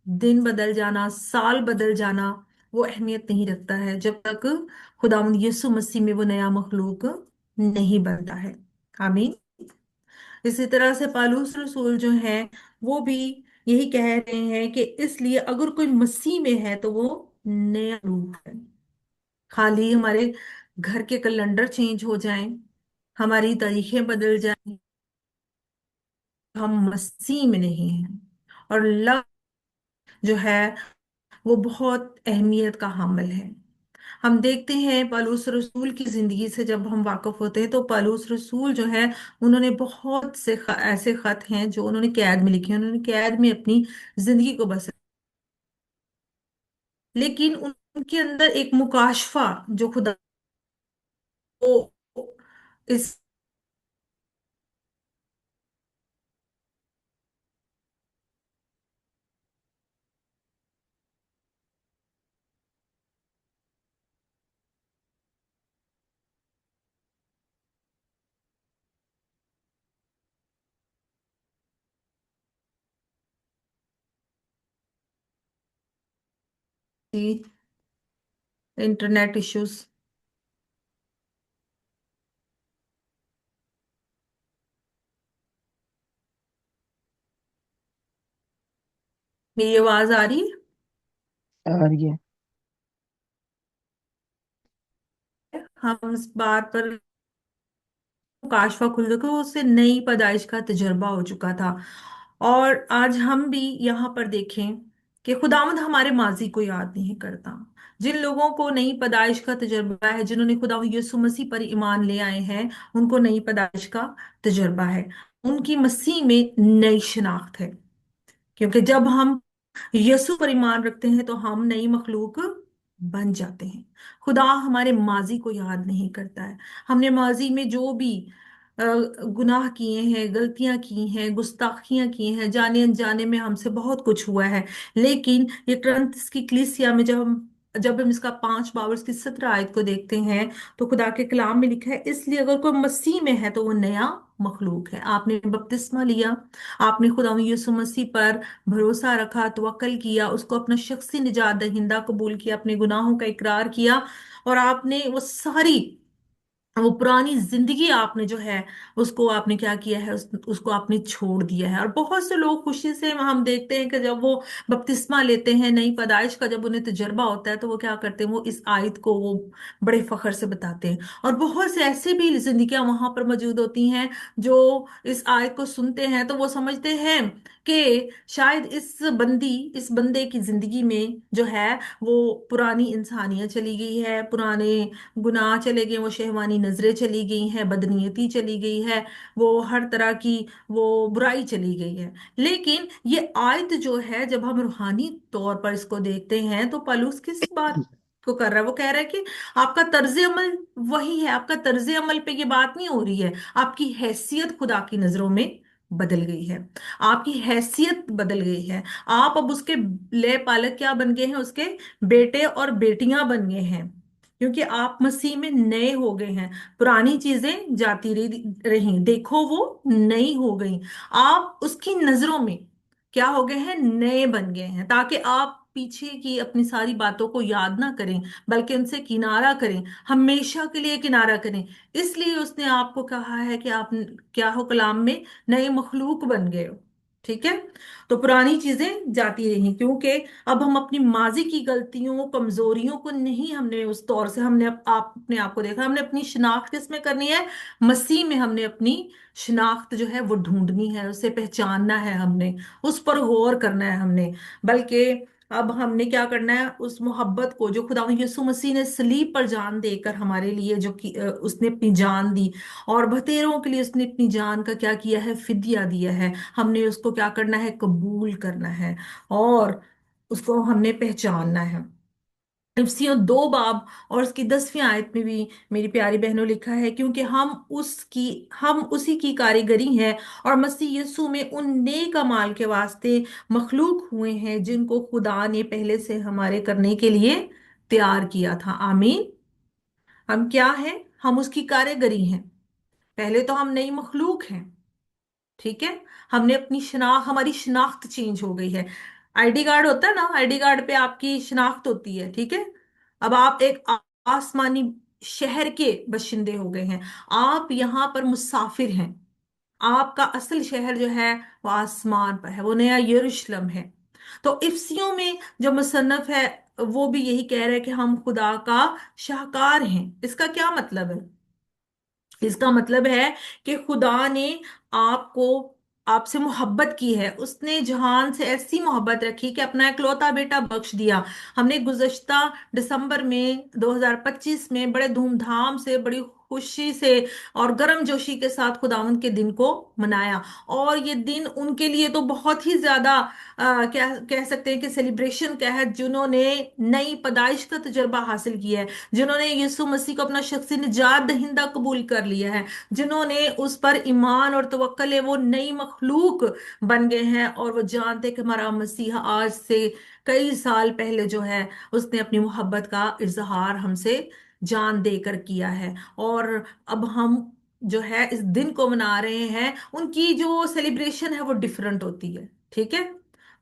दिन बदल जाना, साल बदल जाना, वो अहमियत नहीं रखता है जब तक खुदावंद यीशु मसीह में वो नया मखलूक नहीं बनता है। आमीन। इसी तरह से पौलुस रसूल जो है वो भी यही कह रहे हैं कि इसलिए अगर कोई मसीह में है तो वो नया रूप है। खाली हमारे घर के कैलेंडर चेंज हो जाएं, हमारी तारीखें बदल जाएं, हम मसीह में नहीं हैं। और लव जो है वो बहुत अहमियत का हामिल है। हम देखते हैं पौलुस रसूल की जिंदगी से जब हम वाकिफ होते हैं तो पौलुस रसूल जो है, उन्होंने बहुत से ऐसे खत हैं जो उन्होंने कैद में लिखे हैं, उन्होंने कैद में अपनी जिंदगी को बसर, लेकिन उनके अंदर एक मुकाशफा जो खुदा को इस इंटरनेट इश्यूज। मेरी आवाज आ रही आ रही है। है? हम इस बात पर काशफा खुल चुका, उससे नई पैदाइश का तजुर्बा हो चुका था। और आज हम भी यहाँ पर देखें कि खुदावंद हमारे माजी को याद नहीं करता। जिन लोगों को नई पैदाइश का तजुर्बा है, जिन्होंने खुदा यीशु मसीह पर ईमान ले आए हैं, उनको नई पैदाइश का तजुर्बा है। उनकी मसीह में नई शिनाख्त है, क्योंकि जब हम यीशु पर ईमान रखते हैं तो हम नई मखलूक बन जाते हैं। खुदा हमारे माजी को याद नहीं करता है। हमने माजी में जो भी अ, गुनाह किए हैं, गलतियां की हैं, गुस्ताखियां की हैं, जाने अनजाने में हमसे बहुत कुछ हुआ है। लेकिन ये करंथस की कलीसिया में जब हम इसका 5 बाब इसकी 17 आयत को देखते हैं, तो खुदा के कलाम में लिखा है, इसलिए अगर कोई मसीह में है तो वो नया मखलूक है। आपने बपतिस्मा लिया, आपने खुदा यीशु मसीह पर भरोसा रखा, तवक्कल किया, उसको अपना शख्सी निजात दहिंदा कबूल किया, अपने गुनाहों का इकरार किया, और आपने वो पुरानी जिंदगी आपने जो है उसको आपने क्या किया है, उसको आपने छोड़ दिया है। और बहुत से लोग खुशी से हम देखते हैं कि जब वो बपतिस्मा लेते हैं, नई पैदाइश का जब उन्हें तजर्बा होता है, तो वो क्या करते हैं, वो इस आयत को वो बड़े फख्र से बताते हैं। और बहुत से ऐसे भी जिंदगियां वहां पर मौजूद होती हैं जो इस आयत को सुनते हैं तो वो समझते हैं कि शायद इस बंदे की जिंदगी में जो है वो पुरानी इंसानियत चली गई है, पुराने गुनाह चले गए, वो शहवानी नजरें चली गई हैं, बदनीयती चली गई है, वो हर तरह की वो बुराई चली गई है। लेकिन ये आयत जो है, जब हम रूहानी तौर पर इसको देखते हैं, तो पलूस किस बात को कर रहा है, वो कह रहा है कि आपका तर्ज अमल वही है। आपका तर्ज अमल पे ये बात नहीं हो रही है, आपकी हैसियत खुदा की नजरों में बदल गई है। आपकी हैसियत बदल गई है। आप अब उसके ले पालक क्या बन गए हैं, उसके बेटे और बेटियां बन गए हैं, क्योंकि आप मसीह में नए हो गए हैं। पुरानी चीजें जाती रही, देखो वो नई हो गई। आप उसकी नजरों में क्या हो गए हैं, नए बन गए हैं, ताकि आप पीछे की अपनी सारी बातों को याद ना करें, बल्कि उनसे किनारा करें, हमेशा के लिए किनारा करें। इसलिए उसने आपको कहा है कि आप क्या हो, कलाम में नए मखलूक बन गए हो। ठीक है। तो पुरानी चीजें जाती रही, क्योंकि अब हम अपनी माजी की गलतियों कमजोरियों को नहीं, हमने उस तौर से हमने अपने आप को देखा, हमने अपनी शिनाख्त किसमें करनी है, मसीह में हमने अपनी शिनाख्त जो है वो ढूंढनी है, उसे पहचानना है, हमने उस पर गौर करना है हमने। बल्कि अब हमने क्या करना है, उस मोहब्बत को जो खुदा यीशु मसीह ने सलीब पर जान देकर हमारे लिए उसने अपनी जान दी, और बतेरों के लिए उसने अपनी जान का क्या किया है, फिदिया दिया है। हमने उसको क्या करना है, कबूल करना है, और उसको हमने पहचानना है। इफ्सियों 2 बाब और उसकी 10वीं आयत में भी, मेरी प्यारी बहनों, लिखा है, क्योंकि हम उसी की कारीगरी हैं, और मसीह यीशु में उन नेक अमाल के वास्ते मखलूक हुए हैं, जिनको खुदा ने पहले से हमारे करने के लिए तैयार किया था। आमीन। हम क्या हैं, हम उसकी कारीगरी हैं। पहले तो हम नई मखलूक हैं। ठीक है। हमने हमारी शिनाख्त चेंज हो गई है। आईडी कार्ड होता है ना, आईडी कार्ड पे आपकी शिनाख्त होती है। ठीक है। अब आप एक आसमानी शहर के बशिंदे हो गए हैं। आप यहाँ पर मुसाफिर हैं। आपका असल शहर जो है वो आसमान पर है, वो नया यरूशलेम है। तो इफ्सियों में जो मुसन्नफ है वो भी यही कह रहे हैं कि हम खुदा का शाहकार हैं। इसका क्या मतलब है? इसका मतलब है कि खुदा ने आपको आपसे मोहब्बत की है। उसने जहान से ऐसी मोहब्बत रखी कि अपना इकलौता बेटा बख्श दिया। हमने गुज़श्ता दिसंबर में 2025 में बड़े धूमधाम से, बड़ी खुशी से और गर्मजोशी के साथ खुदावंद के दिन को मनाया। और ये दिन उनके लिए तो बहुत ही ज्यादा क्या कह सकते हैं कि सेलिब्रेशन का है, जिन्होंने नई पैदाइश का तजुर्बा हासिल किया है, जिन्होंने यीशु मसीह को अपना शख्सी निजात दहिंदा कबूल कर लिया है, जिन्होंने उस पर ईमान और तवक्कल है, वो नई मखलूक बन गए हैं। और वो जानते हैं कि हमारा मसीहा आज से कई साल पहले जो है उसने अपनी मोहब्बत का इजहार हमसे जान देकर किया है। और अब हम जो है इस दिन को मना रहे हैं। उनकी जो सेलिब्रेशन है वो डिफरेंट होती है। ठीक है।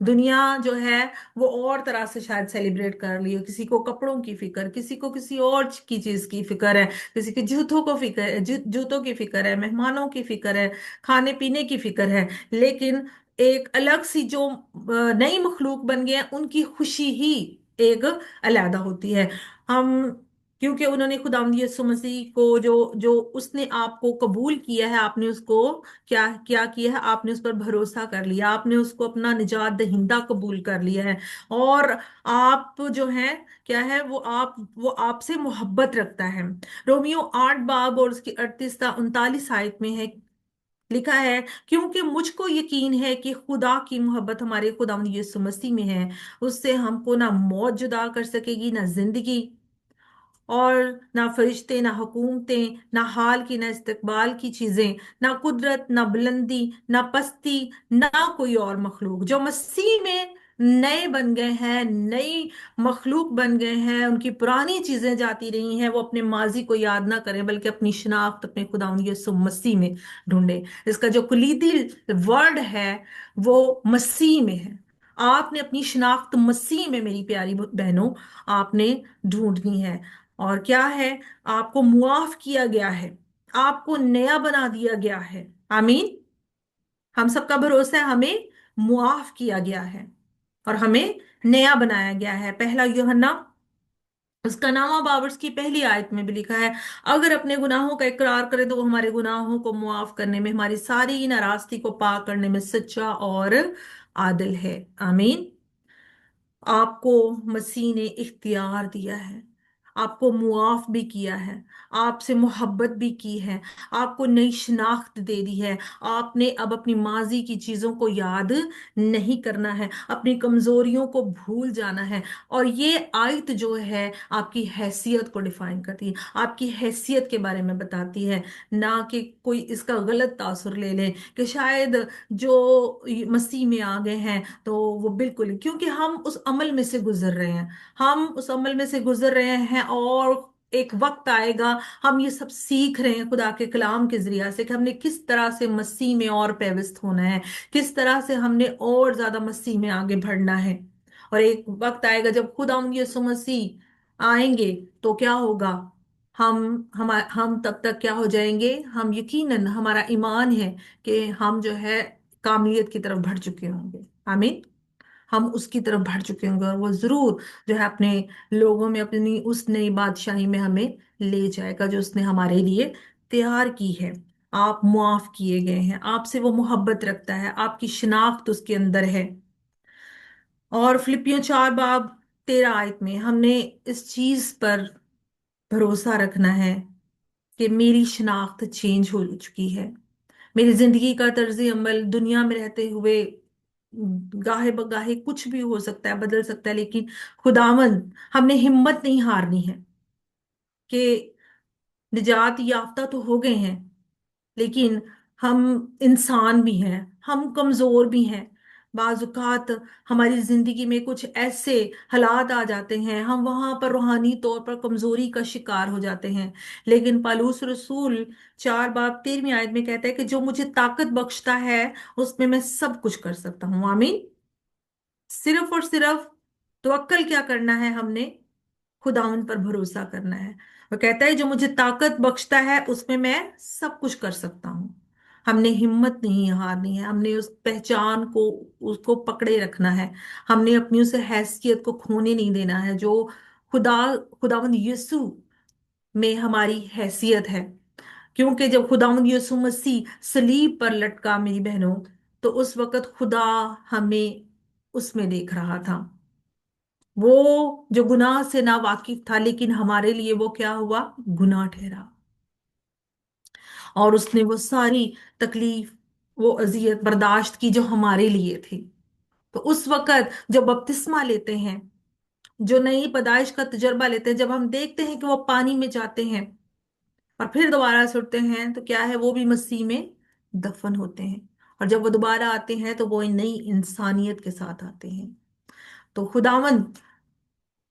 दुनिया जो है वो और तरह से शायद सेलिब्रेट कर रही है। किसी को कपड़ों की फिक्र, किसी को किसी और की चीज की फिक्र है, किसी के जूतों को फिक्र है, जूतों की फिक्र है, मेहमानों की फिक्र है, खाने पीने की फिक्र है। लेकिन एक अलग सी जो नई मखलूक बन गए हैं, उनकी खुशी ही एक अलग होती है। हम क्योंकि उन्होंने खुदावंद यीशु मसीह को जो जो उसने आपको कबूल किया है, आपने उसको क्या क्या किया है, आपने उस पर भरोसा कर लिया, आपने उसको अपना निजात दहिंदा कबूल कर लिया है। और आप जो है क्या है, वो आपसे मोहब्बत रखता है। रोमियो 8 बाब और उसकी 38 39 आयत में है, लिखा है, क्योंकि मुझको यकीन है कि खुदा की मोहब्बत हमारे खुदावंद यीशु मसीह में है, उससे हमको ना मौत जुदा कर सकेगी, ना जिंदगी, और ना फरिश्ते, ना हुकूमतें, ना हाल की, ना इस्तकबाल की चीजें, ना कुदरत, ना बुलंदी, ना पस्ती, ना कोई और मखलूक, जो मसीह में नए बन गए हैं, नई मखलूक बन गए हैं, उनकी पुरानी चीजें जाती रही हैं, वो अपने माजी को याद ना करें बल्कि अपनी शिनाख्त अपने खुदावंद यीशु मसीह में ढूंढे। इसका जो कुलीदी वर्ड है वो मसीह में है। आपने अपनी शिनाख्त मसीह में, मेरी प्यारी बहनों, आपने ढूंढनी है। और क्या है, आपको मुआफ किया गया है, आपको नया बना दिया गया है। आमीन। हम सबका भरोसा है, हमें मुआफ किया गया है और हमें नया बनाया गया है। पहला यूहन्ना उसका नामा बावर्स की पहली आयत में भी लिखा है, अगर अपने गुनाहों का इकरार करें तो वो हमारे गुनाहों को मुआफ करने में, हमारी सारी नाराजगी को पाक करने में सच्चा और आदिल है। आमीन। आपको मसीह ने इख्तियार दिया है, आपको मुआफ भी किया है, आपसे मोहब्बत भी की है, आपको नई शिनाख्त दे दी है। आपने अब अपनी माजी की चीजों को याद नहीं करना है, अपनी कमजोरियों को भूल जाना है। और ये आयत जो है आपकी हैसियत को डिफाइन करती है, आपकी हैसियत के बारे में बताती है, ना कि कोई इसका गलत तासुर ले ले कि शायद जो मसीह में आ गए हैं तो वो बिल्कुल, क्योंकि हम उस अमल में से गुजर रहे हैं, हम उस अमल में से गुजर रहे हैं, और एक वक्त आएगा हम ये सब सीख रहे हैं खुदा के कलाम के जरिया से कि हमने किस तरह से मसीह में और पेविस्त होना है, किस तरह से हमने और ज्यादा मसीह में आगे बढ़ना है। और एक वक्त आएगा जब खुदा यीशु मसीह आएंगे तो क्या होगा, हम तब तक क्या हो जाएंगे, हम यकीनन, हमारा ईमान है कि हम जो है कामलियत की तरफ बढ़ चुके होंगे। आमीन। हम उसकी तरफ बढ़ चुके होंगे और वो जरूर जो है अपने लोगों में, अपनी उस नई बादशाही में हमें ले जाएगा जो उसने हमारे लिए तैयार की है। आप मुआफ किए गए हैं, आपसे वो मोहब्बत रखता है, आपकी शिनाख्त उसके अंदर है। और फिलिपियों 4 बाब 13 आयत में हमने इस चीज पर भरोसा रखना है कि मेरी शिनाख्त चेंज हो चुकी है। मेरी जिंदगी का तर्ज अमल दुनिया में रहते हुए गाहे बगाहे कुछ भी हो सकता है, बदल सकता है, लेकिन खुदावंद, हमने हिम्मत नहीं हारनी है कि निजात याफ्ता तो हो गए हैं, लेकिन हम इंसान भी हैं, हम कमजोर भी हैं। बाजुकात हमारी जिंदगी में कुछ ऐसे हालात आ जाते हैं, हम वहां पर रूहानी तौर पर कमजोरी का शिकार हो जाते हैं। लेकिन पालूस रसूल 4 बाब 13वीं आयत में कहता है कि जो मुझे ताकत बख्शता है उसमें मैं सब कुछ कर सकता हूँ। आमीन। सिर्फ और सिर्फ तवक्कल क्या करना है, हमने खुदावन पर भरोसा करना है। वो कहता है जो मुझे ताकत बख्शता है उसमें मैं सब कुछ कर सकता हूँ। हमने हिम्मत नहीं हारनी है, हमने उस पहचान को, उसको पकड़े रखना है। हमने अपनी उस हैसियत को खोने नहीं देना है जो खुदा खुदावंद यीशु में हमारी हैसियत है। क्योंकि जब खुदावंद यीशु मसीह सलीब पर लटका मेरी बहनों, तो उस वक्त खुदा हमें उसमें देख रहा था। वो जो गुनाह से ना वाकिफ था, लेकिन हमारे लिए वो क्या हुआ, गुनाह ठहरा। और उसने वो सारी तकलीफ, वो अजियत बर्दाश्त की जो हमारे लिए थी। तो उस वक्त जब बपतिस्मा लेते हैं, जो नई पैदाइश का तजर्बा लेते हैं, जब हम देखते हैं कि वो पानी में जाते हैं और फिर दोबारा से उठते हैं, तो क्या है, वो भी मसीह में दफन होते हैं। और जब वो दोबारा आते हैं तो वो नई इंसानियत के साथ आते हैं। तो खुदावंद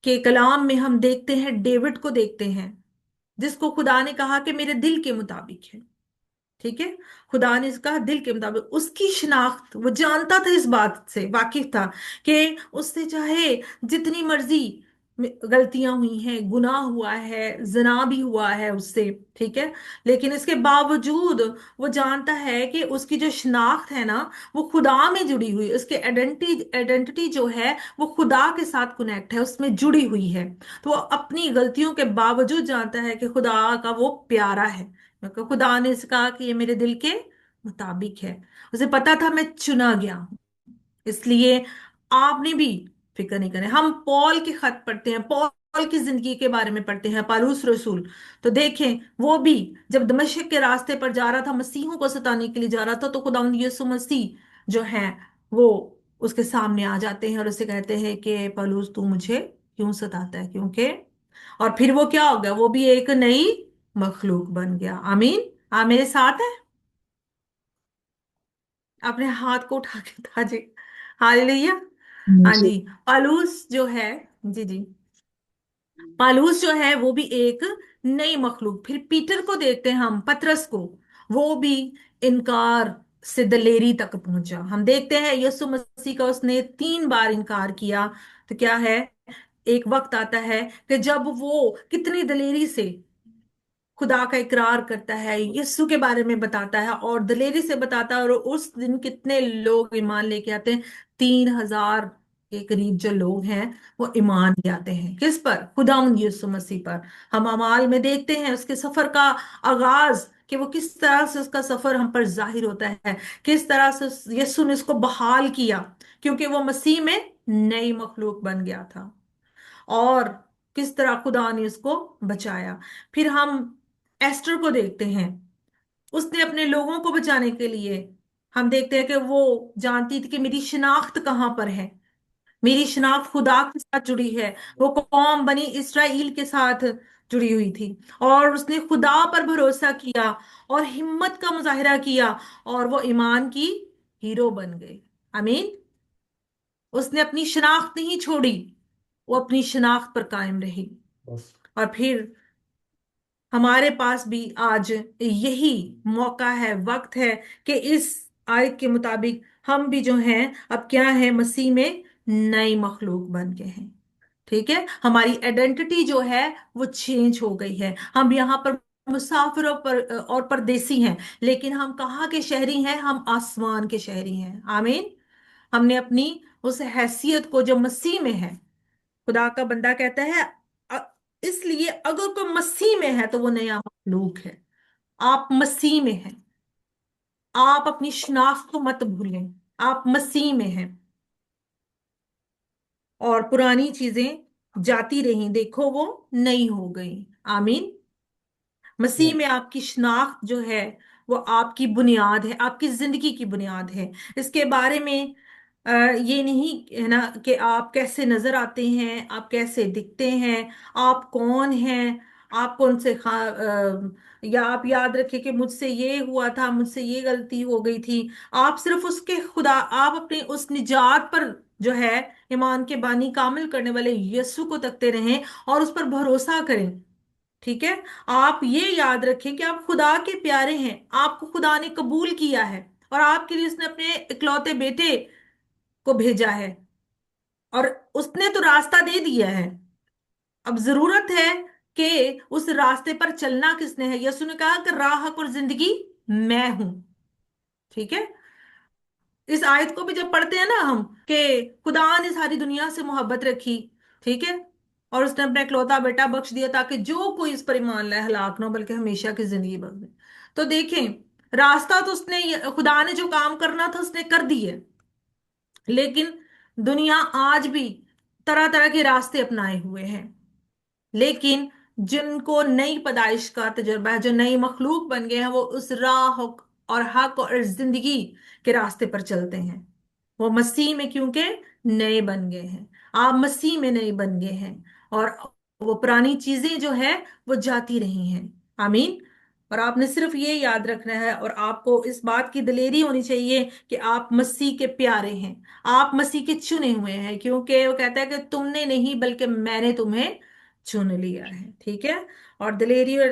के कलाम में हम देखते हैं, डेविड को देखते हैं, जिसको खुदा ने कहा कि मेरे दिल के मुताबिक है। ठीक है, खुदा ने इसका दिल के मुताबिक, उसकी शिनाख्त, वो जानता था, इस बात से वाकिफ था कि उससे चाहे जितनी मर्जी गलतियां हुई हैं, गुनाह हुआ है, जना भी हुआ है उससे, ठीक है। लेकिन इसके बावजूद वो जानता है कि उसकी जो शनाख्त है ना, वो खुदा में जुड़ी हुई, उसकी आइडेंटिटी आइडेंटिटी जो है वो खुदा के साथ कनेक्ट है, उसमें जुड़ी हुई है। तो वो अपनी गलतियों के बावजूद जानता है कि खुदा का वो प्यारा है, क्योंकि खुदा ने इसे कहा कि ये मेरे दिल के मुताबिक है। उसे पता था मैं चुना गया हूं, इसलिए आपने भी फिक्र नहीं करें। हम पॉल के खत पढ़ते हैं, पॉल की जिंदगी के बारे में पढ़ते हैं, पालूस रसूल। तो देखें, वो भी जब दमिश्क के रास्ते पर जा रहा था, मसीहों को सताने के लिए जा रहा था, तो खुदावंद यीशु मसीह जो है वो उसके सामने आ जाते हैं और उसे कहते हैं कि पौलुस तू मुझे क्यों सताता है, क्योंकि और फिर वो क्या हो गया, वो भी एक नई मखलूक बन गया। आमीन। आप मेरे साथ है? अपने हाथ को उठा के ताजे, हालेलुया। हाँ जी। जी। पालूस जो है, जी जी, पालूस जो है वो भी एक नई मखलूक। फिर पीटर को देखते हैं हम, पतरस को, वो भी इनकार से दलेरी तक पहुंचा। हम देखते हैं यीशु मसीह का उसने 3 बार इनकार किया। तो क्या है, एक वक्त आता है कि जब वो कितनी दलेरी से खुदा का इकरार करता है, यीशु के बारे में बताता है और दलेरी से बताता है, और उस दिन कितने लोग ईमान लेके आते हैं, 3,000 के करीब जो लोग हैं वो ईमान ले आते हैं। किस पर? खुदा यीशु मसीह पर। हम अमाल में देखते हैं उसके सफर का आगाज, कि वो किस तरह से उसका सफर हम पर जाहिर होता है, किस तरह से यीशु ने उसको बहाल किया, क्योंकि वो मसीह में नई मखलूक बन गया था। और किस तरह खुदा ने उसको बचाया। फिर हम एस्टर को देखते हैं, उसने अपने लोगों को बचाने के लिए, हम देखते हैं कि वो जानती थी कि मेरी शिनाख्त कहाँ पर है, मेरी शिनाख्त खुदा के साथ जुड़ी है। वो कौम बनी इसराइल के साथ जुड़ी हुई थी, और उसने खुदा पर भरोसा किया और हिम्मत का मुजाहिरा किया, और वो ईमान की हीरो बन गए। आमीन। उसने अपनी शिनाख्त नहीं छोड़ी, वो अपनी शिनाख्त पर कायम रही। और फिर हमारे पास भी आज यही मौका है, वक्त है, कि इस आयत के मुताबिक हम भी जो हैं अब क्या है, मसीह में नई मखलूक बन गए हैं। ठीक है, हमारी आइडेंटिटी जो है वो चेंज हो गई है। हम यहाँ पर मुसाफिरों पर और परदेसी हैं, लेकिन हम कहाँ के शहरी हैं? हम आसमान के शहरी हैं। आमीन। हमने अपनी उस हैसियत को जो मसीह में है, खुदा का बंदा कहता है, अ- इसलिए अगर कोई मसीह में है तो वो नया मखलूक है। आप मसीह में हैं, आप अपनी शनाख्त को मत भूलें। आप मसीह में हैं, और पुरानी चीजें जाती रही, देखो वो नई हो गई। आमीन। मसीह में आपकी शनाख्त जो है वो आपकी बुनियाद है, आपकी जिंदगी की बुनियाद है। इसके बारे में ये नहीं है ना कि आप कैसे नजर आते हैं, आप कैसे दिखते हैं, आप कौन हैं, आप कौन से या आप याद रखें कि मुझसे ये हुआ था, मुझसे ये गलती हो गई थी। आप सिर्फ उसके खुदा, आप अपने उस निजात पर जो है, ईमान के बानी कामिल करने वाले यीशु को तकते रहें और उस पर भरोसा करें। ठीक है। आप ये याद रखें कि आप खुदा के प्यारे हैं, आपको खुदा ने कबूल किया है, और आपके लिए उसने अपने इकलौते बेटे को भेजा है, और उसने तो रास्ता दे दिया है। अब जरूरत है कि उस रास्ते पर चलना किसने है? यीशु ने कहा कि राह, हक और जिंदगी मैं हूं। ठीक है। इस आयत को भी जब पढ़ते हैं ना हम, कि खुदा ने सारी दुनिया से मोहब्बत रखी, ठीक है, और उसने अपना इकलौता बेटा बख्श दिया ताकि जो कोई इस पर ईमान लाए हलाक ना हो, बल्कि हमेशा की जिंदगी बख्शे। तो देखें, रास्ता तो उसने, खुदा ने जो काम करना था उसने कर दिए, लेकिन दुनिया आज भी तरह तरह के रास्ते अपनाए हुए हैं। लेकिन जिनको नई पैदाइश का तजुर्बा है, जो नई मखलूक बन गए हैं, वो उस राह और हक और जिंदगी के रास्ते पर चलते हैं। वो मसीह में क्योंकि नए बन गए हैं। आप मसीह में नए बन गए हैं, और वो पुरानी चीजें जो है वो जाती रही हैं। आमीन। और आपने सिर्फ ये याद रखना है, और आपको इस बात की दिलेरी होनी चाहिए कि आप मसीह के प्यारे हैं, आप मसीह के चुने हुए हैं, क्योंकि वो कहता है कि तुमने नहीं बल्कि मैंने तुम्हें चुन लिया है। ठीक है। और दिलेरी और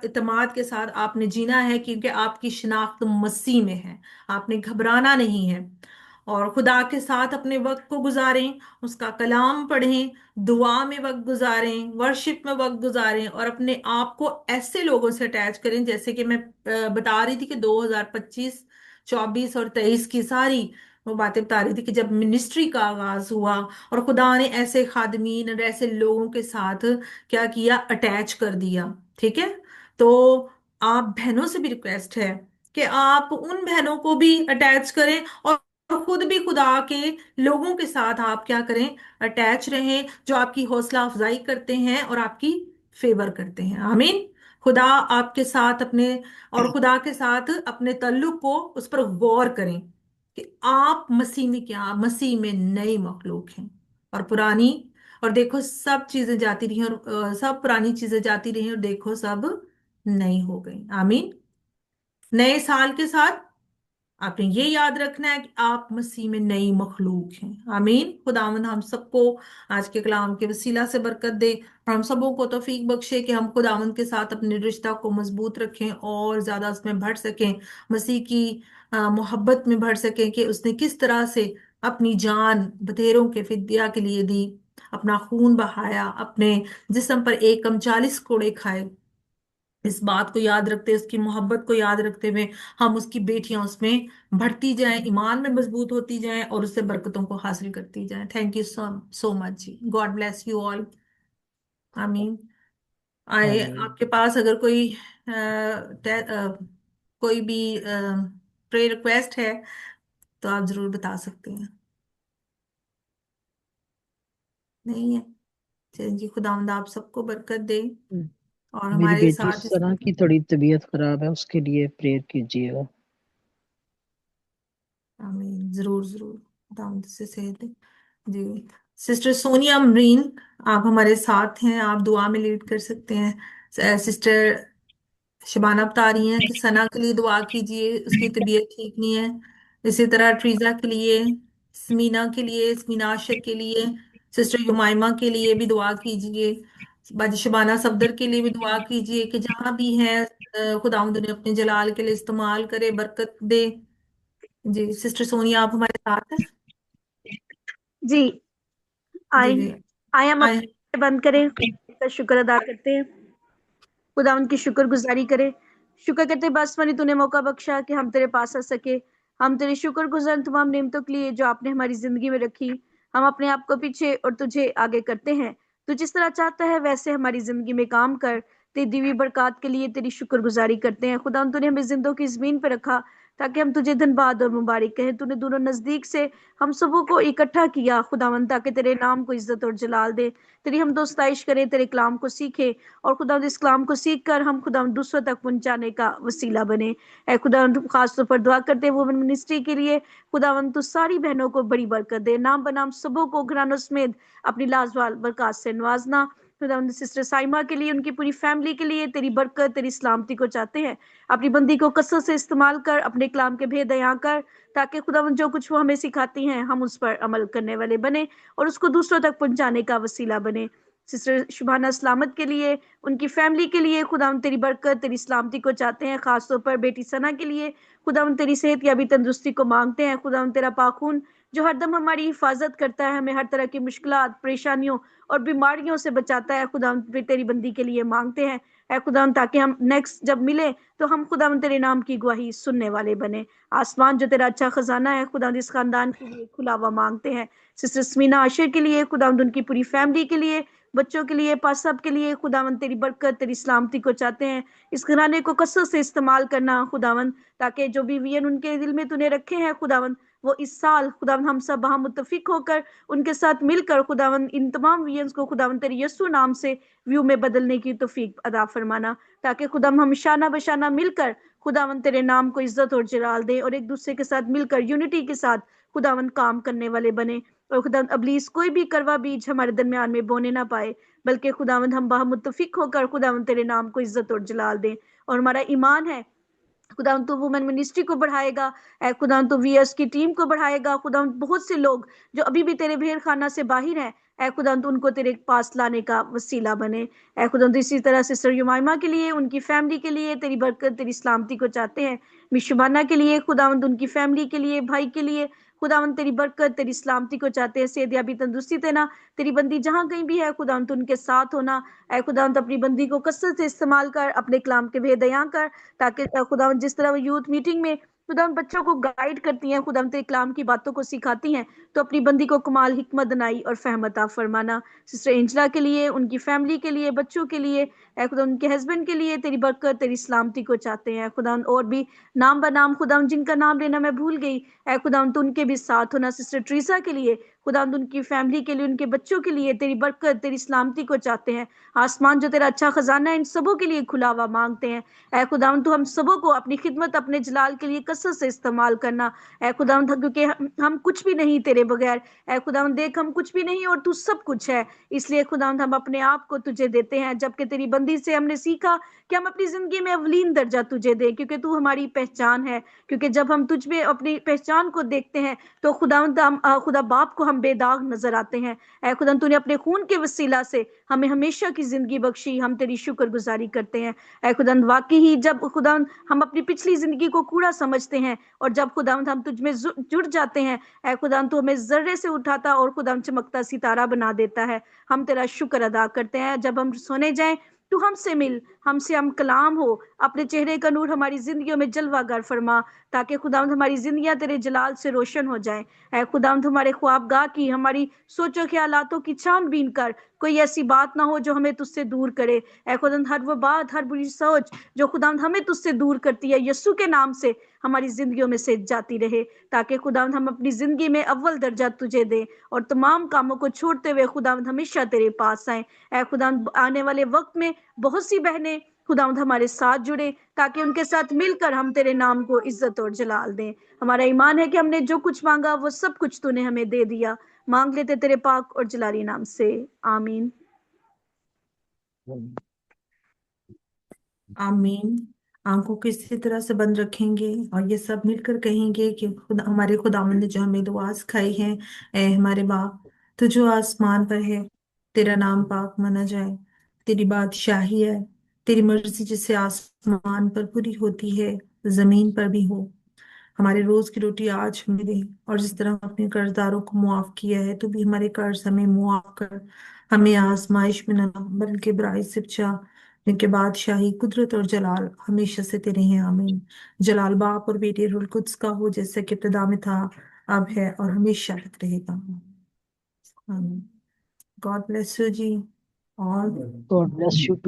इतमाद के साथ आपने जीना है, क्योंकि आपकी शिनाख्त मसीह में है। आपने घबराना नहीं है। और खुदा के साथ अपने वक्त को गुजारें, उसका कलाम पढ़ें, दुआ में वक्त गुजारें, वर्शिप में वक्त गुजारें, और अपने आप को ऐसे लोगों से अटैच करें, जैसे कि मैं बता रही थी कि 2025, 24 और 23 की सारी वो बातें बता रही थी कि जब मिनिस्ट्री का आगाज हुआ और खुदा ने ऐसे खादमीन और ऐसे लोगों के साथ क्या किया, अटैच कर दिया। ठीक है। तो आप बहनों से भी रिक्वेस्ट है कि आप उन बहनों को भी अटैच करें, और खुद भी खुदा के लोगों के साथ आप क्या करें, अटैच रहें, जो आपकी हौसला अफजाई करते हैं और आपकी फेवर करते हैं। आमीन। खुदा आपके साथ अपने, और खुदा के साथ अपने ताल्लुक को उस पर गौर करें कि आप मसीह में क्या, मसीह में नई मखलूक हैं, और पुरानी, और देखो सब चीजें जाती रही, और सब पुरानी चीजें जाती रही और देखो सब नई हो गई। आमीन। नए साल के साथ आपने ये याद रखना है कि आप मसीह में नई मखलूक हैं। आमीन। खुदावंद हम सबको आज के कलाम के वसीला से बरकत दे, और हम सबों को तौफीक बख्शे कि हम खुदावंद के साथ अपने रिश्ता को मजबूत रखें और ज्यादा उसमें बढ़ सकें, मसीह की मोहब्बत में बढ़ सकें, कि उसने किस तरह से अपनी जान बतेरों के फिदिया के लिए दी, अपना खून बहाया, अपने जिस्म पर 1 कम 40 कोड़े खाए। इस बात को याद रखते, उसकी मोहब्बत को याद रखते हुए हम उसकी बेटियां उसमें बढ़ती जाएं, ईमान में मजबूत होती जाएं, और उससे बरकतों को हासिल करती जाएं। Thank you so so much जी। God bless you all. आमीन। आए आमीन। आपके पास अगर कोई कोई भी प्रे रिक्वेस्ट है तो आप जरूर बता सकते हैं। नहीं है? चलिए जी, खुदावंद आप सबको बरकत दे और मेरी हमारे बेटी साथ सना की थोड़ी तबीयत खराब है, उसके लिए प्रेयर कीजिएगा। आमीन। जरूर जरूर, खुदावंद से सेहत दे जी। सिस्टर सोनिया अमरीन, आप हमारे साथ हैं, आप दुआ में लीड कर सकते हैं। सिस्टर शबाना बता रही हैं कि सना के लिए दुआ कीजिए, उसकी तबीयत ठीक नहीं है। इसी तरह ट्रीजा के लिए, स्मीना के लिए, स्मीना आशर के लिए, सिस्टर युमाइमा के लिए भी दुआ कीजिए। बाजी शबाना सफदर के लिए भी दुआ कीजिए कि जहां भी है खुदावंद उन्हें अपने जलाल के लिए इस्तेमाल करे, बरकत दे जी। सिस्टर सोनिया आप हमारे साथ हैं? जी, जी आए जी। आए हम आए। अपने बंद करें, का शुक्र अदा करते हैं, खुदा उनकी शुक्रगुजारी करें। शुक्र करते बासमनी तूने मौका बख्शा कि हम तेरे पास आ सके। हम तेरे शुक्रगुजार तमाम नेमतों के लिए जो आपने हमारी जिंदगी में रखी। हम अपने आप को पीछे और तुझे आगे करते हैं। तू जिस तरह चाहता है वैसे हमारी जिंदगी में काम कर। तेरी दीवी बरकत के लिए तेरी शुक्रगुजारी करते हैं। खुदा तूने हमें जिंदों की जमीन पर रखा ताकि हम तुझे धन्यवाद और मुबारक कहें। तूने दोनों नजदीक से हम सबों को इकट्ठा किया खुदावन, ताकि तेरे नाम को इज्जत और जलाल दे, तेरी हम दोस्ताइश करें, तेरे कलाम को सीखे, और खुदा इस कलाम को सीख कर हम खुदा दूसरों तक पहुंचाने का वसीला बने। ऐ खुदा खास तौर पर दुआ करते हैं वुमेन मिनिस्ट्री के लिए। खुदावन तू सारी बहनों को बड़ी बरकत दे, नाम बनाम सबों को घरानों समेत अपनी लाजवाल बरकत से नवाजना। खुदा सिस्टर साइमा के लिए, उनकी पूरी फैमिली के लिए तेरी बरकत, तेरी सलामती को चाहते हैं। अपनी बंदी को कसरत से इस्तेमाल कर, अपने कलाम के भेद अयां कर, ताकि खुदावन जो कुछ वो हमें सिखाती हैं हम उस पर अमल करने वाले बने और उसको दूसरों तक पहुंचाने का वसीला बने। सिस्टर शुभाना सलामत के लिए, उनकी फैमिली के लिए खुदा तेरी बरकत, तेरी सलामती को चाहते हैं। खासतौर पर बेटी सना के लिए खुदा तेरी सेहत या भी तंदुरुस्ती को मांगते हैं। खुदा तेरा पाखून जो हरदम हमारी हिफाजत करता है, हमें हर तरह की मुश्किलात, परेशानियों और बीमारियों से बचाता है, खुदा तेरी बंदी के लिए मांगते हैं। ऐ खुदा ताकि हम नेक्स्ट जब मिले तो हम खुदा तेरे नाम की गवाही सुनने वाले बने। आसमान जो तेरा अच्छा खजाना है खुदा इस खानदान के लिए खुला हुआ मांगते हैं। सिस्टर स्मीना आशिर के लिए, खुदा उनकी पूरी फैमिली के लिए, बच्चों के लिए, पास सब के लिए खुदावन तेरी बरकत, तेरी सलामती को चाहते हैं। इस घराने को कसरत से इस्तेमाल करना खुदावन, ताकि जो भी विजन उनके दिल में तूने रखे हैं खुदावन, वो इस साल खुदावन हम सब वहां मुत्तफिक होकर उनके साथ मिलकर खुदावन इन तमाम विजन्स को खुदावन तेरे यीशु नाम से व्यू में बदलने की तौफीक अदा फरमाना, ताकि खुदाम हम शाना बशाना मिलकर खुदावन तेरे नाम को इज्जत और जलाल दे और एक दूसरे के साथ मिलकर यूनिटी के साथ खुदावन काम करने वाले बने। और खुदा अबलीस कोई भी करवा बीज हमारे दरमियान में बोने ना पाए, बल्कि खुदावंद हम बाह मुत्तफिक होकर खुदावंद तेरे नाम को इज्जत और जलाल दें। और हमारा ईमान है खुदावंद तू वुमेन मिनिस्ट्री को बढ़ाएगा, ऐ खुदावंद तू वीएस की टीम को बढ़ाएगा। खुदावंद बहुत से लोग जो अभी भी तेरे भेड़ खाना से बाहर हैं, ऐ खुदावंद उनको तेरे पास लाने का वसीला बने। ऐ खुदावंद इसी तरह सिस्टर युमाइमा के लिए, उनकी फैमिली के लिए तेरी बरकत, तेरी सलामती को चाहते हैं। मिशुबाना के लिए खुदावंद, उनकी फैमिली के लिए, भाई के लिए खुदावन तेरी बरकत, तेरी सलामती को चाहते हैं। सेहत याबी तंदुरुस्ती देना, तेरी बंदी जहां कहीं भी है खुदावन तो उनके साथ होना। ऐ खुदावन अपनी बंदी को कसरत से इस्तेमाल कर, अपने कलाम के बेदयां कर, ताकि खुदावन जिस तरह वो यूथ मीटिंग में खुदावन बच्चों को गाइड करती हैं, खुदावन तेरे कलाम की बातों को सिखाती हैं, तो अपनी बंदी को कमाल हिकमत दनाई और फहमत फरमाना। सिस्टर एंजला के लिए, उनकी फैमिली के लिए, बच्चों के लिए, ऐ खुदा उनके हस्बैंड के लिए तेरी बरकत, तेरी सलामती को चाहते हैं खुदा। और भी नाम बनाम खुदा जिनका नाम लेना मैं भूल गई, ऐ खुदा तो उनके भी साथ होना। सिस्टर ट्रीसा के लिए खुदा, उनकी फैमिली के लिए, उनके बच्चों के लिए तेरी बरकत, तेरी सलामती को चाहते हैं। आसमान जो तेरा अच्छा खजाना है इन सबों के लिए खुला हुआ मांगते हैं। ऐ खुदा तो हम सबों को अपनी खिदमत, अपने जलाल के लिए कसरत से इस्तेमाल करना। ऐ खुदा क्योंकि हम कुछ भी नहीं तेरे बगैर। ऐ खुदा देख हम कुछ भी नहीं और तू सब कुछ है, इसलिए खुदा हम अपने आप को तुझे देते हैं। जबकि तेरी बंदी से हमने सीखा कि हम अपनी जिंदगी में अवलीन दर्जा तुझे दें, क्योंकि तू हमारी पहचान है। क्योंकि जब हम तुझ में अपनी पहचान को देखते हैं तो खुदा बाप को हम बेदाग नजर आते हैं। ऐ खुदा तूने अपने खून के वसीला से हमें हमेशा की जिंदगी बख्शी, हम तेरी शुक्रगुजारी करते हैं। ऐ खुदा वाकई ही जब खुदा हम अपनी पिछली जिंदगी को कूड़ा समझते हैं और जब खुदा हम तुझ में जुड़ जाते हैं, ऐ खुदा तो हमें जर्रे से उठाता और खुदा चमकता सितारा बना देता है। हम तेरा शुक्र अदा करते हैं। जब हम सोने जाएं तू हमसे मिल, हमसे हम कलाम हो, अपने चेहरे का नूर हमारी जिंदगियों में जलवागर फरमा, ताकि खुदावंद हमारी जिंदगियां तेरे जलाल से रोशन हो जाएं। ऐ खुदावंद हमारे ख्वाबगाह की, हमारी सोचो ख्यालातों की छानबीन कर, कोई ऐसी बात ना हो जो हमें तुझसे दूर करे। ऐ खुदावंद हर वो बात, हर बुरी सोच जो खुदावंद हमें तुझसे दूर करती है, यीशु के नाम से हमारी जिंदगियों में से जाती रहे, ताकि खुदावंद हम अपनी जिंदगी में अव्वल दर्जा तुझे दें और तमाम कामों को छोड़ते हुए खुदावंद हमेशा तेरे पास आए। ऐ खुदावंद आने वाले वक्त में बहुत सी बहनें खुदावंद हमारे साथ जुड़े, ताकि उनके साथ मिलकर हम तेरे नाम को इज्जत और जलाल दें। हमारा ईमान है कि हमने जो कुछ मांगा वो सब कुछ तूने हमें दे दिया। मांग लेते तेरे पाक और जलाली नाम से, आमीन। आमीन। आंखों को इसी तरह से बंद रखेंगे और ये सब मिलकर कहेंगे कि खुदा, हमारे खुदावंद ने जो हमें दुआ सिखाई है। ऐ हमारे बाप, तू जो आसमान पर है, तेरा नाम पाक माना जाए, तेरी बादशाही है, तेरी मर्जी जैसे आसमान पर पूरी होती है जमीन पर भी हो। हमारे रोज की रोटी आज हमें दे, और जिस तरह अपने कर्जदारों को मुआफ किया है, तो भी हमारे कर्ज हमें मुआफ कर। हमें आजमाइश में न ला, बल्कि बुराई से बचा, जिनके बादशाही, कुदरत और जलाल हमेशा से तेरे हैं। आमीन। जलाल बाप और बेटे रूल कुद्स का हो, जैसे कि इब्तिदा में था, अब है और हमेशा तक रहेगा। आमीन। गॉड ब्लेस यू जी। और God bless you too.